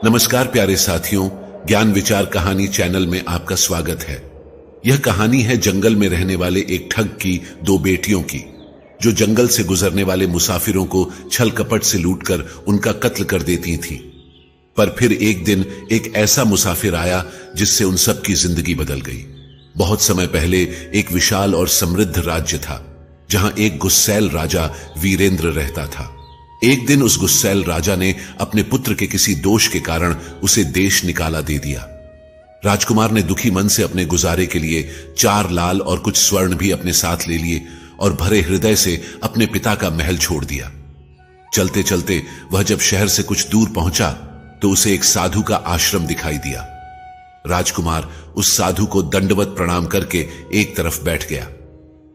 नमस्कार प्यारे साथियों, ज्ञान विचार कहानी चैनल में आपका स्वागत है। यह कहानी है जंगल में रहने वाले एक ठग की दो बेटियों की, जो जंगल से गुजरने वाले मुसाफिरों को छल कपट से लूटकर उनका कत्ल कर देती थीं। पर फिर एक दिन एक ऐसा मुसाफिर आया जिससे उन सब की जिंदगी बदल गई। बहुत समय पहले एक विशाल और समृद्ध राज्य था, जहां एक गुस्सैल राजा वीरेंद्र रहता था। एक दिन उस गुस्सैल राजा ने अपने पुत्र के किसी दोष के कारण उसे देश निकाला दे दिया। राजकुमार ने दुखी मन से अपने गुजारे के लिए 4 लाल और कुछ स्वर्ण भी अपने साथ ले लिए और भरे हृदय से अपने पिता का महल छोड़ दिया। चलते चलते वह जब शहर से कुछ दूर पहुंचा तो उसे एक साधु का आश्रम दिखाई दिया। राजकुमार उस साधु को दंडवत प्रणाम करके एक तरफ बैठ गया।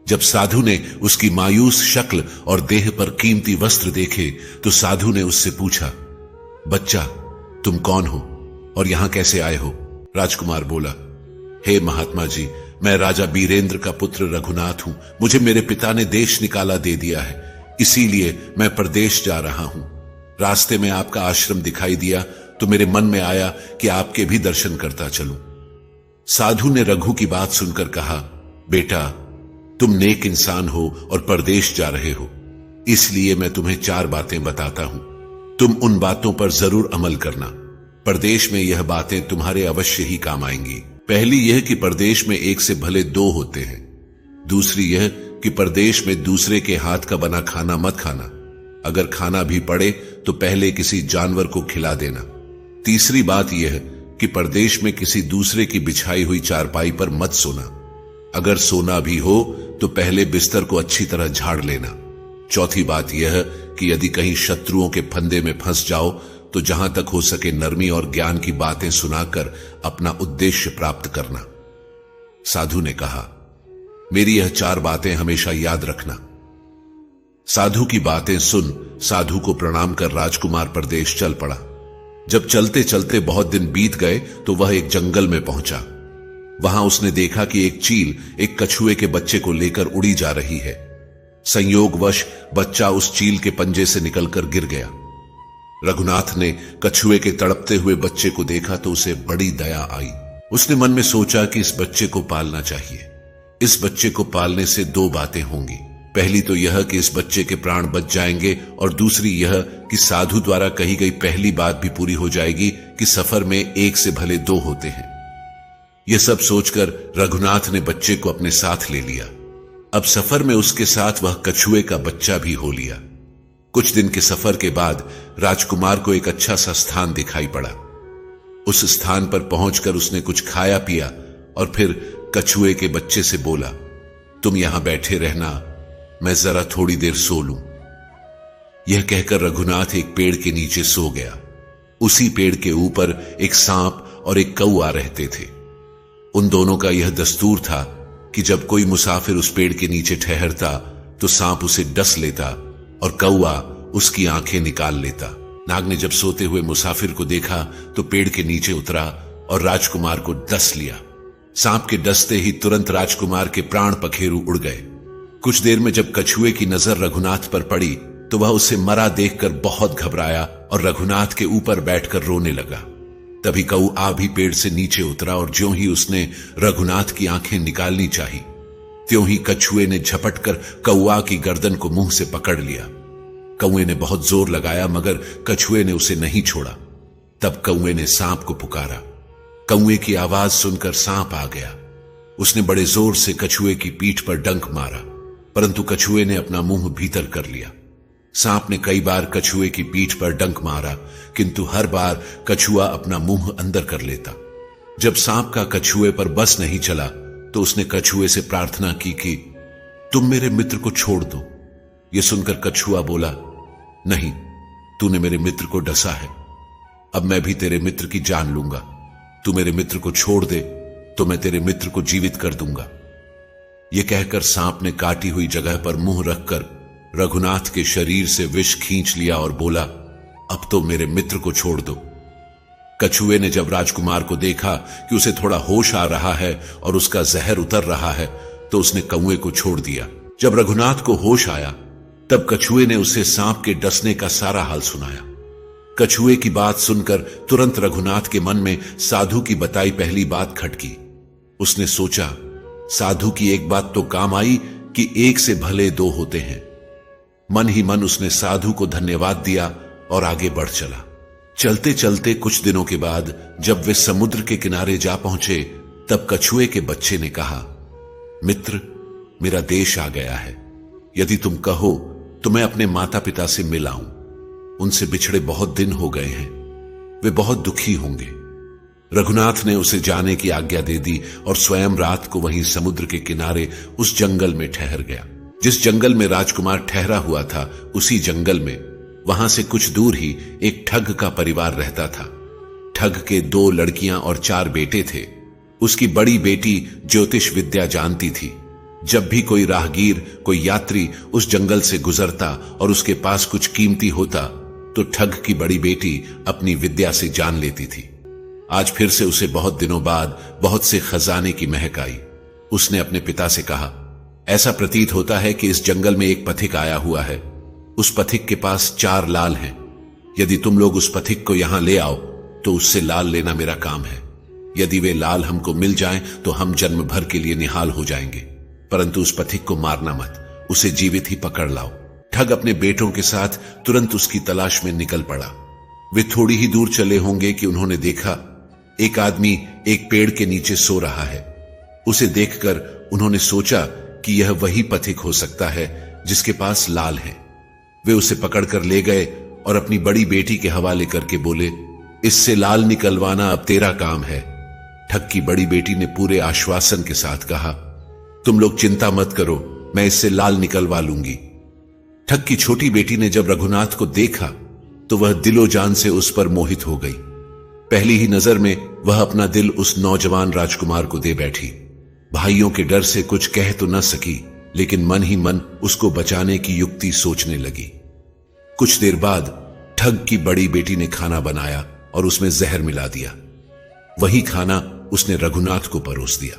जब साधु ने उसकी मायूस शक्ल और देह पर कीमती वस्त्र देखे तो साधु ने उससे पूछा, बच्चा, तुम कौन हो और यहां कैसे आए हो? राजकुमार बोला, हे महात्मा जी, मैं राजा वीरेंद्र का पुत्र रघुनाथ हूं। मुझे मेरे पिता ने देश निकाला दे दिया है, इसीलिए मैं परदेश जा रहा हूं। रास्ते में आपका आश्रम दिखाई दिया तो मेरे मन में आया कि आपके भी दर्शन करता चलूं। साधु ने रघु की बात सुनकर कहा, बेटा, तुम नेक इंसान हो और परदेश जा रहे हो, इसलिए मैं तुम्हें 4 बातें बताता हूं। तुम उन बातों पर जरूर अमल करना। परदेश में यह बातें तुम्हारे अवश्य ही काम आएंगी। पहली यह कि परदेश में एक से भले 2 होते हैं। दूसरी यह कि परदेश में दूसरे के हाथ का बना खाना मत खाना। अगर खाना भी पड़े तो पहले किसी जानवर को खिला देना। तीसरी बात यह कि परदेश में किसी दूसरे की बिछाई हुई चारपाई पर मत सोना। अगर सोना भी हो तो पहले बिस्तर को अच्छी तरह झाड़ लेना। चौथी बात यह कि यदि कहीं शत्रुओं के फंदे में फंस जाओ तो जहां तक हो सके नरमी और ज्ञान की बातें सुनाकर अपना उद्देश्य प्राप्त करना। साधु ने कहा, मेरी यह 4 बातें हमेशा याद रखना। साधु की बातें सुन साधु को प्रणाम कर राजकुमार परदेश चल पड़ा। जब चलते चलते बहुत दिन बीत गए तो वह एक जंगल में पहुंचा। वहां उसने देखा कि एक चील एक कछुए के बच्चे को लेकर उड़ी जा रही है। संयोगवश बच्चा उस चील के पंजे से निकलकर गिर गया। रघुनाथ ने कछुए के तड़पते हुए बच्चे को देखा तो उसे बड़ी दया आई। उसने मन में सोचा कि इस बच्चे को पालना चाहिए। इस बच्चे को पालने से 2 बातें होंगी। पहली तो यह कि इस बच्चे के प्राण बच जाएंगे और दूसरी यह कि साधु द्वारा कही गई पहली बात भी पूरी हो जाएगी कि सफर में एक से भले 2 होते हैं। यह सब सोचकर रघुनाथ ने बच्चे को अपने साथ ले लिया। अब सफर में उसके साथ वह कछुए का बच्चा भी हो लिया। कुछ दिन के सफर के बाद राजकुमार को एक अच्छा सा स्थान दिखाई पड़ा। उस स्थान पर पहुंचकर उसने कुछ खाया पिया और फिर कछुए के बच्चे से बोला, तुम यहां बैठे रहना, मैं जरा थोड़ी देर सो लूं। यह कहकर रघुनाथ एक पेड़ के नीचे सो गया। उसी पेड़ के ऊपर एक सांप और एक कौआ रहते थे। उन दोनों का यह दस्तूर था कि जब कोई मुसाफिर उस पेड़ के नीचे ठहरता तो सांप उसे डस लेता और कौआ उसकी आंखें निकाल लेता। नाग ने जब सोते हुए मुसाफिर को देखा तो पेड़ के नीचे उतरा और राजकुमार को डस लिया। सांप के डसते ही तुरंत राजकुमार के प्राण पखेरु उड़ गए। कुछ देर में जब कछुए की नजर रघुनाथ पर पड़ी तो वह उसे मरा देखकर बहुत घबराया और रघुनाथ के ऊपर बैठकर रोने लगा। तभी कौआ भी पेड़ से नीचे उतरा और ज्यों ही उसने रघुनाथ की आंखें निकालनी चाही, त्यों ही कछुए ने झपटकर कौआ की गर्दन को मुंह से पकड़ लिया। कौए ने बहुत जोर लगाया मगर कछुए ने उसे नहीं छोड़ा। तब कौए ने सांप को पुकारा। कौए की आवाज सुनकर सांप आ गया। उसने बड़े जोर से कछुए की पीठ पर डंक मारा, परंतु कछुए ने अपना मुंह भीतर कर लिया। सांप ने कई बार कछुए की पीठ पर डंक मारा, किंतु हर बार कछुआ अपना मुंह अंदर कर लेता। जब सांप का कछुए पर बस नहीं चला तो उसने कछुए से प्रार्थना की कि तुम मेरे मित्र को छोड़ दो। यह सुनकर कछुआ बोला, नहीं, तूने मेरे मित्र को डसा है, अब मैं भी तेरे मित्र की जान लूंगा। तू मेरे मित्र को छोड़ दे तो मैं तेरे मित्र को जीवित कर दूंगा। यह कहकर सांप ने काटी हुई जगह पर मुंह रखकर रघुनाथ के शरीर से विष खींच लिया और बोला, अब तो मेरे मित्र को छोड़ दो। कछुए ने जब राजकुमार को देखा कि उसे थोड़ा होश आ रहा है और उसका जहर उतर रहा है तो उसने कौए को छोड़ दिया। जब रघुनाथ को होश आया तब कछुए ने उसे सांप के डसने का सारा हाल सुनाया। कछुए की बात सुनकर तुरंत रघुनाथ के मन में साधु की बताई पहली बात खटकी। उसने सोचा, साधु की एक बात तो काम आई कि एक से भले दो होते हैं। मन ही मन उसने साधु को धन्यवाद दिया और आगे बढ़ चला। चलते चलते कुछ दिनों के बाद जब वे समुद्र के किनारे जा पहुंचे, तब कछुए के बच्चे ने कहा, मित्र, मेरा देश आ गया है। यदि तुम कहो तो मैं अपने माता पिता से मिल आऊं। उनसे बिछड़े बहुत दिन हो गए हैं, वे बहुत दुखी होंगे। रघुनाथ ने उसे जाने की आज्ञा दे दी और स्वयं रात को वहीं समुद्र के किनारे उस जंगल में ठहर गया। जिस जंगल में राजकुमार ठहरा हुआ था, उसी जंगल में वहां से कुछ दूर ही एक ठग का परिवार रहता था। ठग के 2 लड़कियां और 4 बेटे थे। उसकी बड़ी बेटी ज्योतिष विद्या जानती थी। जब भी कोई राहगीर, कोई यात्री उस जंगल से गुजरता और उसके पास कुछ कीमती होता, तो ठग की बड़ी बेटी अपनी विद्या से जान लेती थी। आज फिर से उसे बहुत दिनों बाद बहुत से खजाने की महक आई। उसने अपने पिता से कहा, ऐसा प्रतीत होता है कि इस जंगल में एक पथिक आया हुआ है। उस पथिक के पास 4 लाल हैं। यदि तुम लोग उस पथिक को यहां ले आओ तो उससे लाल लेना मेरा काम है। यदि वे लाल हमको मिल जाएं तो हम जन्म भर के लिए निहाल हो जाएंगे, परंतु उस पथिक को मारना मत, उसे जीवित ही पकड़ लाओ। ठग अपने बेटों के साथ तुरंत उसकी तलाश में निकल पड़ा। वे थोड़ी ही दूर चले होंगे कि उन्होंने देखा एक आदमी एक पेड़ के नीचे सो रहा है। उसे देखकर उन्होंने सोचा कि यह वही पथिक हो सकता है जिसके पास लाल है। वे उसे पकड़कर ले गए और अपनी बड़ी बेटी के हवाले करके बोले, इससे लाल निकलवाना अब तेरा काम है। ठग की बड़ी बेटी ने पूरे आश्वासन के साथ कहा, तुम लोग चिंता मत करो, मैं इससे लाल निकलवा लूंगी। ठग की छोटी बेटी ने जब रघुनाथ को देखा तो वह दिलो जान से उस पर मोहित हो गई। पहली ही नजर में वह अपना दिल उस नौजवान राजकुमार को दे बैठी। भाइयों के डर से कुछ कह तो न सकी, लेकिन मन ही मन उसको बचाने की युक्ति सोचने लगी। कुछ देर बाद ठग की बड़ी बेटी ने खाना बनाया और उसमें जहर मिला दिया। वही खाना उसने रघुनाथ को परोस दिया।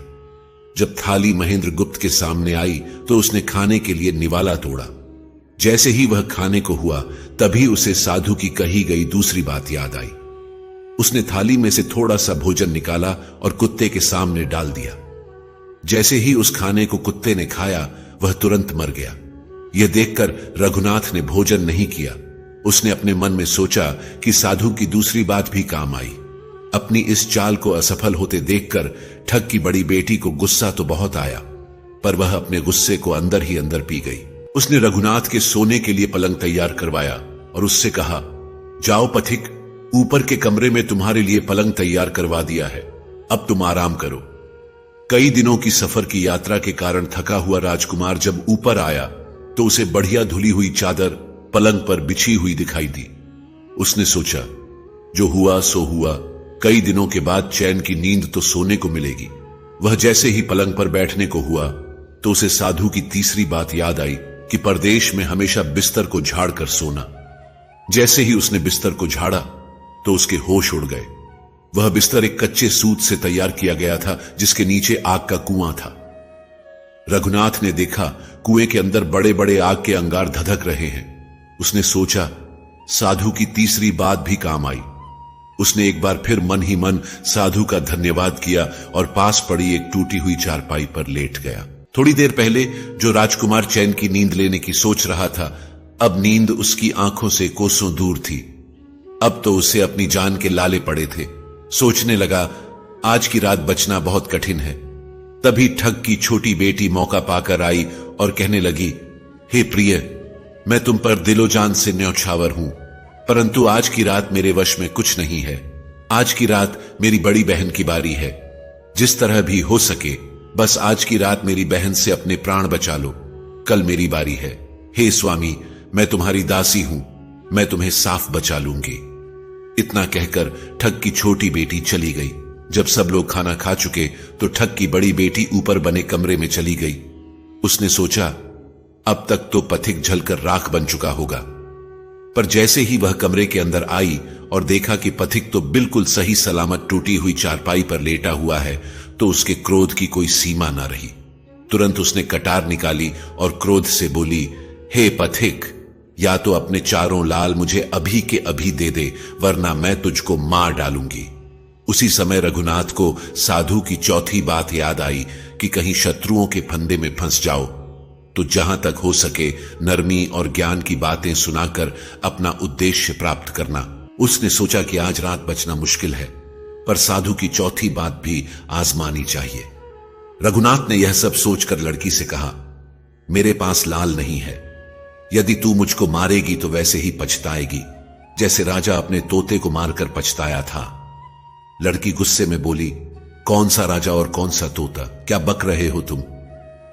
जब थाली महेंद्र गुप्त के सामने आई तो उसने खाने के लिए निवाला तोड़ा। जैसे ही वह खाने को हुआ, तभी उसे साधु की कही गई दूसरी बात याद आई। उसने थाली में से थोड़ा सा भोजन निकाला और कुत्ते के सामने डाल दिया। जैसे ही उस खाने को कुत्ते ने खाया, वह तुरंत मर गया। यह देखकर रघुनाथ ने भोजन नहीं किया। उसने अपने मन में सोचा कि साधु की दूसरी बात भी काम आई। अपनी इस चाल को असफल होते देखकर ठग की बड़ी बेटी को गुस्सा तो बहुत आया, पर वह अपने गुस्से को अंदर ही अंदर पी गई। उसने रघुनाथ के सोने के लिए पलंग तैयार करवाया और उससे कहा, जाओ पथिक, ऊपर के कमरे में तुम्हारे लिए पलंग तैयार करवा दिया है, अब तुम आराम करो। कई दिनों की सफर की यात्रा के कारण थका हुआ राजकुमार जब ऊपर आया तो उसे बढ़िया धुली हुई चादर पलंग पर बिछी हुई दिखाई दी। उसने सोचा, जो हुआ सो हुआ, कई दिनों के बाद चैन की नींद तो सोने को मिलेगी। वह जैसे ही पलंग पर बैठने को हुआ तो उसे साधु की तीसरी बात याद आई कि परदेश में हमेशा बिस्तर को झाड़ कर सोना। जैसे ही उसने बिस्तर को झाड़ा तो उसके होश उड़ गए। वह बिस्तर एक कच्चे सूत से तैयार किया गया था, जिसके नीचे आग का कुआं था। रघुनाथ ने देखा कुएं के अंदर बड़े बड़े आग के अंगार धधक रहे हैं। उसने सोचा, साधु की तीसरी बात भी काम आई। उसने एक बार फिर मन ही मन साधु का धन्यवाद किया और पास पड़ी एक टूटी हुई चारपाई पर लेट गया। थोड़ी देर पहले जो राजकुमार चैन की नींद लेने की सोच रहा था, अब नींद उसकी आंखों से कोसों दूर थी। अब तो उसे अपनी जान के लाले पड़े थे। सोचने लगा, आज की रात बचना बहुत कठिन है। तभी ठग की छोटी बेटी मौका पाकर आई और कहने लगी, हे प्रिय, मैं तुम पर दिलो जान से न्यौछावर हूं, परंतु आज की रात मेरे वश में कुछ नहीं है। आज की रात मेरी बड़ी बहन की बारी है। जिस तरह भी हो सके बस आज की रात मेरी बहन से अपने प्राण बचा लो। कल मेरी बारी है। हे स्वामी, मैं तुम्हारी दासी हूं, मैं तुम्हें साफ बचा लूंगी। इतना कहकर ठग की छोटी बेटी चली गई। जब सब लोग खाना खा चुके तो ठग की बड़ी बेटी ऊपर बने कमरे में चली गई। उसने सोचा, अब तक तो पथिक जलकर राख बन चुका होगा। पर जैसे ही वह कमरे के अंदर आई और देखा कि पथिक तो बिल्कुल सही सलामत टूटी हुई चारपाई पर लेटा हुआ है, तो उसके क्रोध की कोई सीमा न रही। तुरंत उसने कटार निकाली और क्रोध से बोली, हे पथिक, या तो अपने चारों लाल मुझे अभी के अभी दे दे, वरना मैं तुझको मार डालूंगी। उसी समय रघुनाथ को साधु की चौथी बात याद आई कि कहीं शत्रुओं के फंदे में फंस जाओ तो जहां तक हो सके नरमी और ज्ञान की बातें सुनाकर अपना उद्देश्य प्राप्त करना। उसने सोचा कि आज रात बचना मुश्किल है, पर साधु की चौथी बात भी आजमानी चाहिए। रघुनाथ ने यह सब सोचकर लड़की से कहा, मेरे पास लाल नहीं है, यदि तू मुझको मारेगी तो वैसे ही पछताएगी जैसे राजा अपने तोते को मारकर पछताया था। लड़की गुस्से में बोली, कौन सा राजा और कौन सा तोता, क्या बक रहे हो तुम?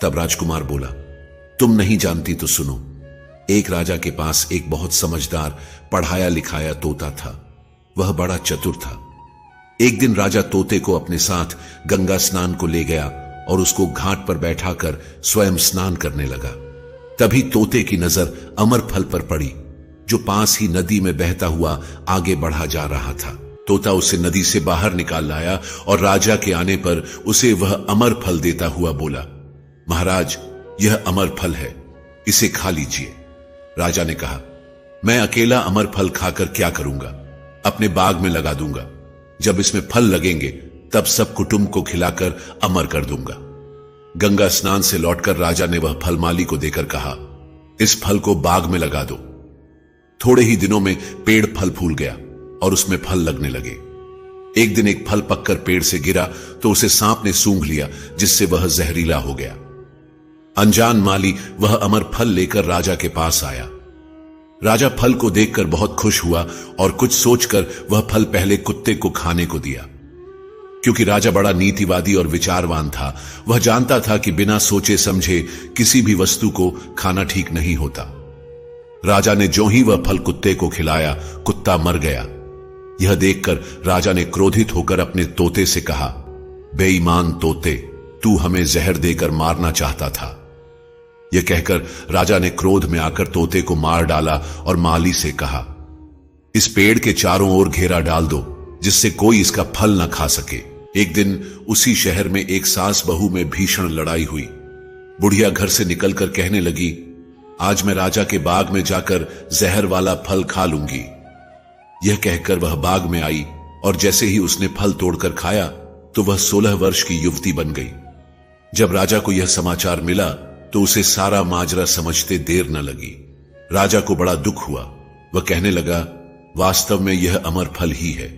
तब राजकुमार बोला, तुम नहीं जानती तो सुनो। एक राजा के पास एक बहुत समझदार पढ़ाया लिखाया तोता था। वह बड़ा चतुर था। एक दिन राजा तोते को अपने साथ गंगा स्नान को ले गया और उसको घाट पर बैठाकर स्वयं स्नान करने लगा। तभी तोते की नजर अमर फल पर पड़ी, जो पास ही नदी में बहता हुआ आगे बढ़ा जा रहा था। तोता उसे नदी से बाहर निकाल लाया और राजा के आने पर उसे वह अमर फल देता हुआ बोला, महाराज, यह अमर फल है, इसे खा लीजिए। राजा ने कहा, मैं अकेला अमर फल खाकर क्या करूंगा? अपने बाग में लगा दूंगा। जब इसमें फल लगेंगे तब सब कुटुंब को खिलाकर अमर कर दूंगा। गंगा स्नान से लौटकर राजा ने वह फल माली को देकर कहा, इस फल को बाग में लगा दो। थोड़े ही दिनों में पेड़ फल फूल गया और उसमें फल लगने लगे। एक दिन एक फल पककर पेड़ से गिरा तो उसे सांप ने सूंघ लिया, जिससे वह जहरीला हो गया। अनजान माली वह अमर फल लेकर राजा के पास आया। राजा फल को देखकर बहुत खुश हुआ और कुछ सोचकर वह फल पहले कुत्ते को खाने को दिया। क्योंकि राजा बड़ा नीतिवादी और विचारवान था, वह जानता था कि बिना सोचे समझे किसी भी वस्तु को खाना ठीक नहीं होता। राजा ने जो ही वह फल कुत्ते को खिलाया, कुत्ता मर गया। यह देखकर राजा ने क्रोधित होकर अपने तोते से कहा, बेईमान तोते, तू हमें जहर देकर मारना चाहता था। यह कहकर राजा ने क्रोध में आकर तोते को मार डाला और माली से कहा, इस पेड़ के चारों ओर घेरा डाल दो, जिससे कोई इसका फल न खा सके। एक दिन उसी शहर में एक सास बहू में भीषण लड़ाई हुई। बुढ़िया घर से निकलकर कहने लगी, आज मैं राजा के बाग में जाकर जहर वाला फल खा लूंगी। यह कहकर वह बाग में आई और जैसे ही उसने फल तोड़कर खाया तो वह 16 वर्ष की युवती बन गई। जब राजा को यह समाचार मिला तो उसे सारा माजरा समझते देर न लगी। राजा को बड़ा दुख हुआ। वह कहने लगा, वास्तव में यह अमर फल ही है,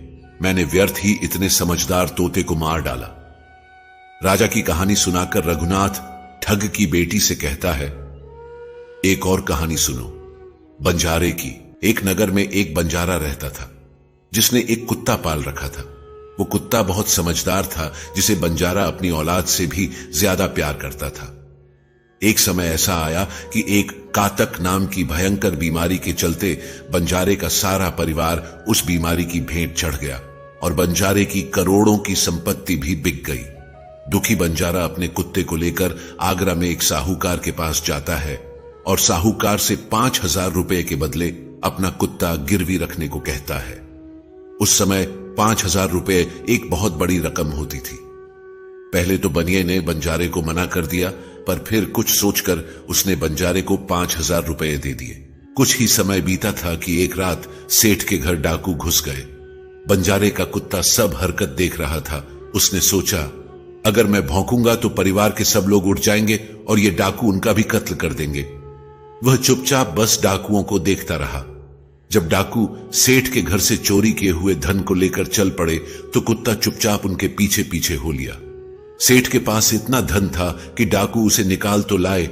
मैंने व्यर्थ ही इतने समझदार तोते को मार डाला। राजा की कहानी सुनाकर रघुनाथ ठग की बेटी से कहता है, एक और कहानी सुनो, बंजारे की। एक नगर में एक बंजारा रहता था, जिसने एक कुत्ता पाल रखा था। वो कुत्ता बहुत समझदार था, जिसे बंजारा अपनी औलाद से भी ज्यादा प्यार करता था। एक समय ऐसा आया कि एक कातक नाम की भयंकर बीमारी के चलते बंजारे का सारा परिवार उस बीमारी की भेंट चढ़ गया और बंजारे की करोड़ों की संपत्ति भी बिक गई। दुखी बंजारा अपने कुत्ते को लेकर आगरा में एक साहूकार के पास जाता है और साहूकार से 5,000 रुपए के बदले अपना कुत्ता गिरवी रखने को कहता है। उस समय 5,000 रुपए एक बहुत बड़ी रकम होती थी। पहले तो बनिए ने बंजारे को मना कर दिया, पर फिर कुछ सोचकर उसने बंजारे को 5,000 रुपए दे दिए। कुछ ही समय बीता था कि एक रात सेठ के घर डाकू घुस गए। बंजारे का कुत्ता सब हरकत देख रहा था। उसने सोचा, अगर मैं भौंकूंगा तो परिवार के सब लोग उठ जाएंगे और ये डाकू उनका भी कत्ल कर देंगे। वह चुपचाप बस डाकुओं को देखता रहा। जब डाकू सेठ के घर से चोरी किए हुए धन को लेकर चल पड़े तो कुत्ता चुपचाप उनके पीछे पीछे हो लिया। सेठ के पास इतना धन था कि डाकू उसे निकाल तो लाए,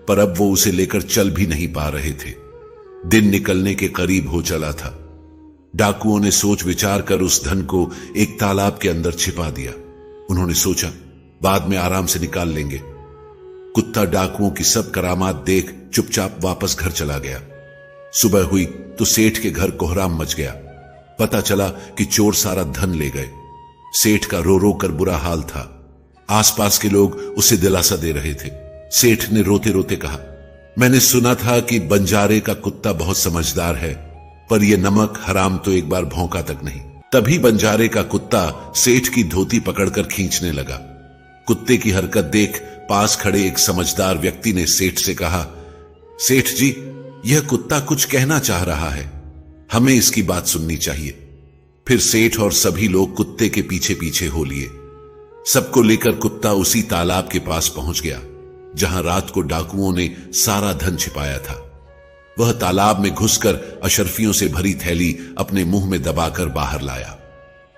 पर अब वो उसे लेकर चल भी नहीं पा रहे थे। दिन निकलने के करीब हो चला था। डाकुओं ने सोच विचार कर उस धन को एक तालाब के अंदर छिपा दिया। उन्होंने सोचा, बाद में आराम से निकाल लेंगे। कुत्ता डाकुओं की सब करामात देख चुपचाप वापस घर चला गया। सुबह हुई तो सेठ के घर कोहराम मच गया। पता चला कि चोर सारा धन ले गए। सेठ का रो रो कर बुरा हाल था। आसपास के लोग उसे दिलासा दे रहे थे। सेठ ने रोते रोते कहा, मैंने सुना था कि बंजारे का कुत्ता बहुत समझदार है, पर यह नमक हराम तो एक बार भौंका तक नहीं। तभी बंजारे का कुत्ता सेठ की धोती पकड़कर खींचने लगा। कुत्ते की हरकत देख पास खड़े एक समझदार व्यक्ति ने सेठ से कहा, सेठ जी, यह कुत्ता कुछ कहना चाह रहा है, हमें इसकी बात सुननी चाहिए। फिर सेठ और सभी लोग कुत्ते के पीछे पीछे हो लिए। सबको लेकर कुत्ता उसी तालाब के पास पहुंच गया जहां रात को डाकुओं ने सारा धन छिपाया था। वह तालाब में घुसकर अशर्फियों से भरी थैली अपने मुंह में दबाकर बाहर लाया।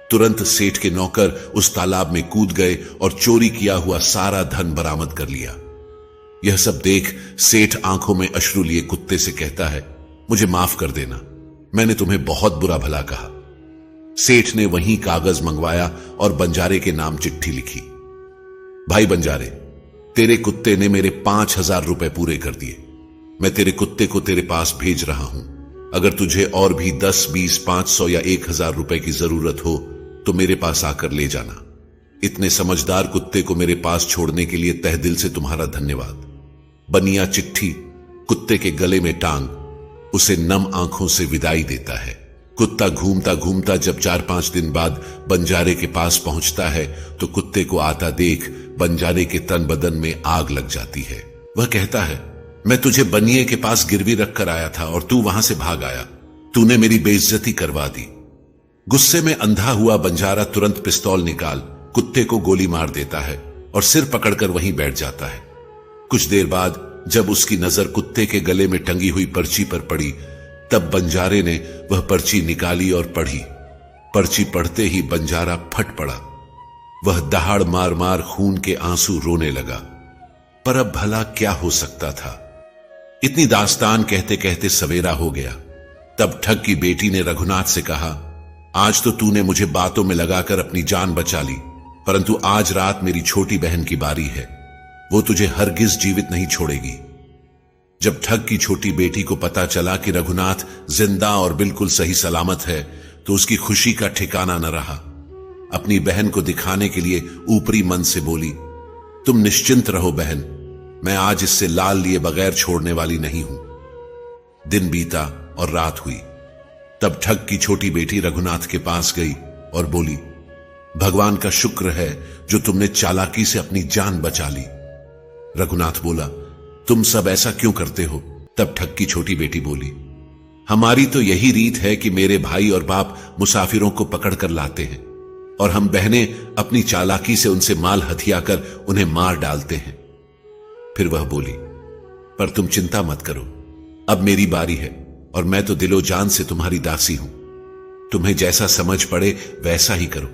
तुरंत सेठ के नौकर उस तालाब में कूद गए और चोरी किया हुआ सारा धन बरामद कर लिया। यह सब देख सेठ आंखों में अश्रु लिए कुत्ते से कहता है, मुझे माफ कर देना, मैंने तुम्हें बहुत बुरा भला कहा। सेठ ने वहीं कागज मंगवाया और बंजारे के नाम चिट्ठी लिखी। भाई बंजारे, तेरे कुत्ते ने मेरे 5,000 रुपए पूरे कर दिए। मैं तेरे कुत्ते को तेरे पास भेज रहा हूं। अगर तुझे और भी 10, 20, 500 या 1,000 रुपए की जरूरत हो तो मेरे पास आकर ले जाना। इतने समझदार कुत्ते को मेरे पास छोड़ने के लिए तहे दिल से तुम्हारा धन्यवाद। बनिया चिट्ठी कुत्ते के गले में टांग उसे नम आंखों से विदाई देता है। कुत्ता घूमता घूमता जब 4-5 दिन बाद बंजारे के पास पहुंचता है तो कुत्ते को आता देख बंजारे के तन बदन में आग लग जाती है। वह कहता है, मैं तुझे बनिए के पास गिरवी रखकर आया था और तू वहां से भाग आया। तूने मेरी बेइज्जती करवा दी। गुस्से में अंधा हुआ बंजारा तुरंत पिस्तौल निकाल कुत्ते को गोली मार देता है और सिर पकड़कर वहीं बैठ जाता है। कुछ देर बाद जब उसकी नजर कुत्ते के गले में टंगी हुई पर्ची पर पड़ी तब बंजारे ने वह पर्ची निकाली और पढ़ी। पर्ची पढ़ते ही बंजारा फट पड़ा। वह दहाड़ मार मार खून के आंसू रोने लगा। पर अब भला क्या हो सकता था। इतनी दास्तान कहते कहते सवेरा हो गया। तब ठग की बेटी ने रघुनाथ से कहा, आज तो तूने मुझे बातों में लगाकर अपनी जान बचा ली, परंतु आज रात मेरी छोटी बहन की बारी है। वो तुझे हरगिज जीवित नहीं छोड़ेगी। जब ठग की छोटी बेटी को पता चला कि रघुनाथ जिंदा और बिल्कुल सही सलामत है तो उसकी खुशी का ठिकाना न रहा। अपनी बहन को दिखाने के लिए ऊपरी मन से बोली, तुम निश्चिंत रहो बहन, मैं आज इससे लाल लिए बगैर छोड़ने वाली नहीं हूं। दिन बीता और रात हुई। तब ठग की छोटी बेटी रघुनाथ के पास गई और बोली, भगवान का शुक्र है जो तुमने चालाकी से अपनी जान बचा ली। रघुनाथ बोला, तुम सब ऐसा क्यों करते हो? तब ठग की छोटी बेटी बोली, हमारी तो यही रीत है कि मेरे भाई और बाप मुसाफिरों को पकड़ कर लाते हैं और हम बहनें अपनी चालाकी से उनसे माल हथियाकर उन्हें मार डालते हैं। फिर वह बोली, पर तुम चिंता मत करो, अब मेरी बारी है और मैं तो दिलो जान से तुम्हारी दासी हूं। तुम्हें जैसा समझ पड़े वैसा ही करो।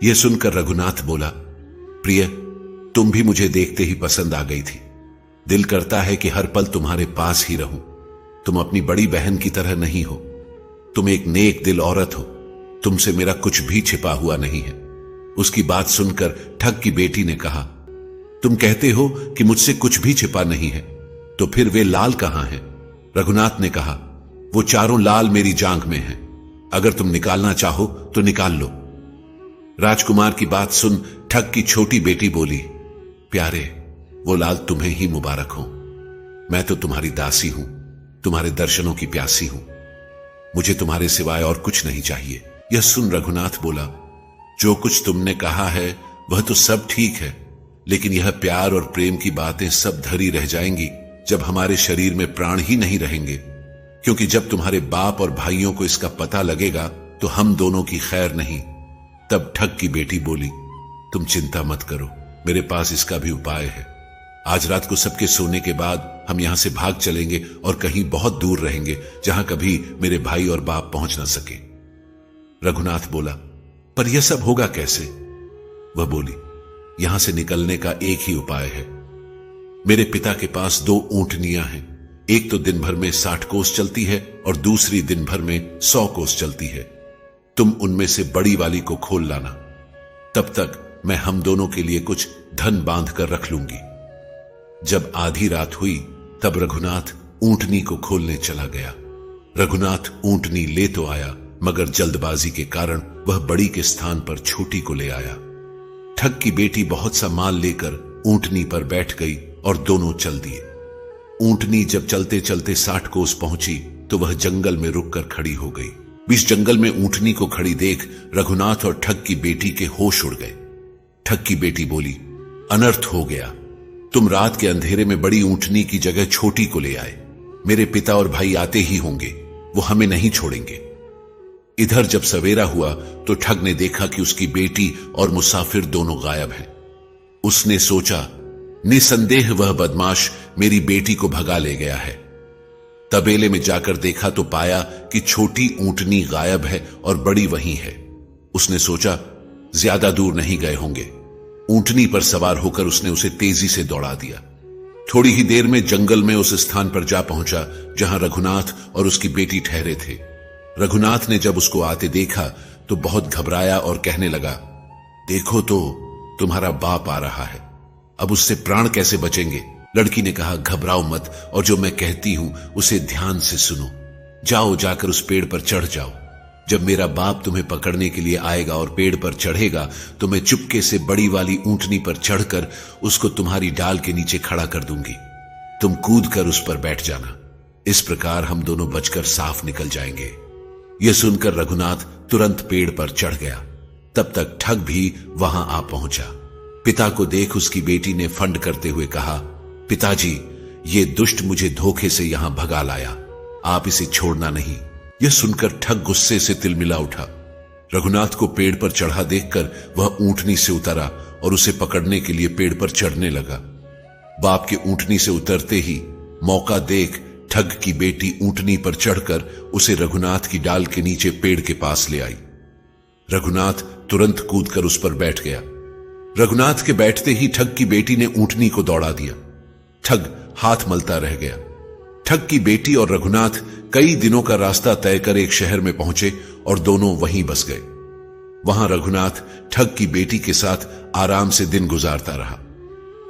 यह सुनकर रघुनाथ बोला, प्रिय, तुम भी मुझे देखते ही पसंद आ गई थी। दिल करता है कि हर पल तुम्हारे पास ही रहूं। तुम अपनी बड़ी बहन की तरह नहीं हो। तुम एक नेक दिल औरत हो। तुमसे मेरा कुछ भी छिपा हुआ नहीं है। उसकी बात सुनकर ठग की बेटी ने कहा, तुम कहते हो कि मुझसे कुछ भी छिपा नहीं है, तो फिर वे लाल कहां हैं? रघुनाथ ने कहा, वो चारों लाल मेरी जांघ में हैं। अगर तुम निकालना चाहो तो निकाल लो। राजकुमार की बात सुन ठग की छोटी बेटी बोली, प्यारे, वो लाल तुम्हें ही मुबारक हो। मैं तो तुम्हारी दासी हूं, तुम्हारे दर्शनों की प्यासी हूं। मुझे तुम्हारे सिवाय और कुछ नहीं चाहिए। यह सुन रघुनाथ बोला, जो कुछ तुमने कहा है वह तो सब ठीक है, लेकिन यह प्यार और प्रेम की बातें सब धरी रह जाएंगी जब हमारे शरीर में प्राण ही नहीं रहेंगे, क्योंकि जब तुम्हारे बाप और भाइयों को इसका पता लगेगा तो हम दोनों की खैर नहीं। तब ठग की बेटी बोली, तुम चिंता मत करो, मेरे पास इसका भी उपाय है। आज रात को सबके सोने के बाद हम यहां से भाग चलेंगे और कहीं बहुत दूर रहेंगे जहां कभी मेरे भाई और बाप पहुंच ना सके। रघुनाथ बोला, पर यह सब होगा कैसे? वह बोली, यहां से निकलने का एक ही उपाय है। मेरे पिता के पास 2 ऊंटनियां हैं। एक तो दिन भर में 60 कोस चलती है और दूसरी दिन भर में 100 कोस चलती है। तुम उनमें से बड़ी वाली को खोल लाना। तब तक मैं हम दोनों के लिए कुछ धन बांध कर रख लूंगी। जब आधी रात हुई तब रघुनाथ ऊंटनी को खोलने चला गया। रघुनाथ ऊंटनी ले तो आया, मगर जल्दबाजी के कारण वह बड़ी के स्थान पर छोटी को ले आया। ठग की बेटी बहुत सा माल लेकर ऊंटनी पर बैठ गई और दोनों चल दिए। ऊंटनी जब चलते चलते 60 कोस पहुंची तो वह जंगल में रुककर खड़ी हो गई। बीच जंगल में ऊंटनी को खड़ी देख रघुनाथ और ठग की बेटी के होश उड़ गए। ठग की बेटी बोली, अनर्थ हो गया। तुम रात के अंधेरे में बड़ी ऊंटनी की जगह छोटी को ले आए। मेरे पिता और भाई आते ही होंगे, वो हमें नहीं छोड़ेंगे। इधर जब सवेरा हुआ तो ठग ने देखा कि उसकी बेटी और मुसाफिर दोनों गायब हैं। उसने सोचा, निसंदेह वह बदमाश मेरी बेटी को भगा ले गया है। तबेले में जाकर देखा तो पाया कि छोटी ऊंटनी गायब है और बड़ी वहीं है। उसने सोचा, ज्यादा दूर नहीं गए होंगे। ऊंटनी पर सवार होकर उसने उसे तेजी से दौड़ा दिया। थोड़ी ही देर में जंगल में उस स्थान पर जा पहुंचा जहां रघुनाथ और उसकी बेटी ठहरे थे। रघुनाथ ने जब उसको आते देखा तो बहुत घबराया और कहने लगा, देखो तो तुम्हारा बाप आ रहा है, अब उससे प्राण कैसे बचेंगे। लड़की ने कहा, घबराओ मत और जो मैं कहती हूं उसे ध्यान से सुनो। जाओ, जाकर उस पेड़ पर चढ़ जाओ। जब मेरा बाप तुम्हें पकड़ने के लिए आएगा और पेड़ पर चढ़ेगा तो मैं चुपके से बड़ी वाली ऊंटनी पर चढ़कर उसको तुम्हारी डाल के नीचे खड़ा कर दूंगी। तुम कूद कर उस पर बैठ जाना। इस प्रकार हम दोनों बचकर साफ निकल जाएंगे। यह सुनकर रघुनाथ तुरंत पेड़ पर चढ़ गया। तब तक ठग भी वहां आ पहुंचा। पिता को देख उसकी बेटी ने फंड करते हुए कहा, पिताजी, ये दुष्ट मुझे धोखे से यहां भगा लाया, आप इसे छोड़ना नहीं। यह सुनकर ठग गुस्से से तिलमिला उठा। रघुनाथ को पेड़ पर चढ़ा देखकर वह ऊंटनी से उतरा और उसे पकड़ने के लिए पेड़ पर चढ़ने लगा। बाप के ऊंटनी से उतरते ही मौका देख ठग की बेटी ऊंटनी पर चढ़कर उसे रघुनाथ की डाल के नीचे पेड़ के पास ले आई। रघुनाथ तुरंत कूदकर उस पर बैठ गया। रघुनाथ के बैठते ही ठग की बेटी ने ऊंटनी को दौड़ा दिया। ठग हाथ मलता रह गया। ठग की बेटी और रघुनाथ कई दिनों का रास्ता तय कर एक शहर में पहुंचे और दोनों वहीं बस गए। वहां रघुनाथ ठग की बेटी के साथ आराम से दिन गुजारता रहा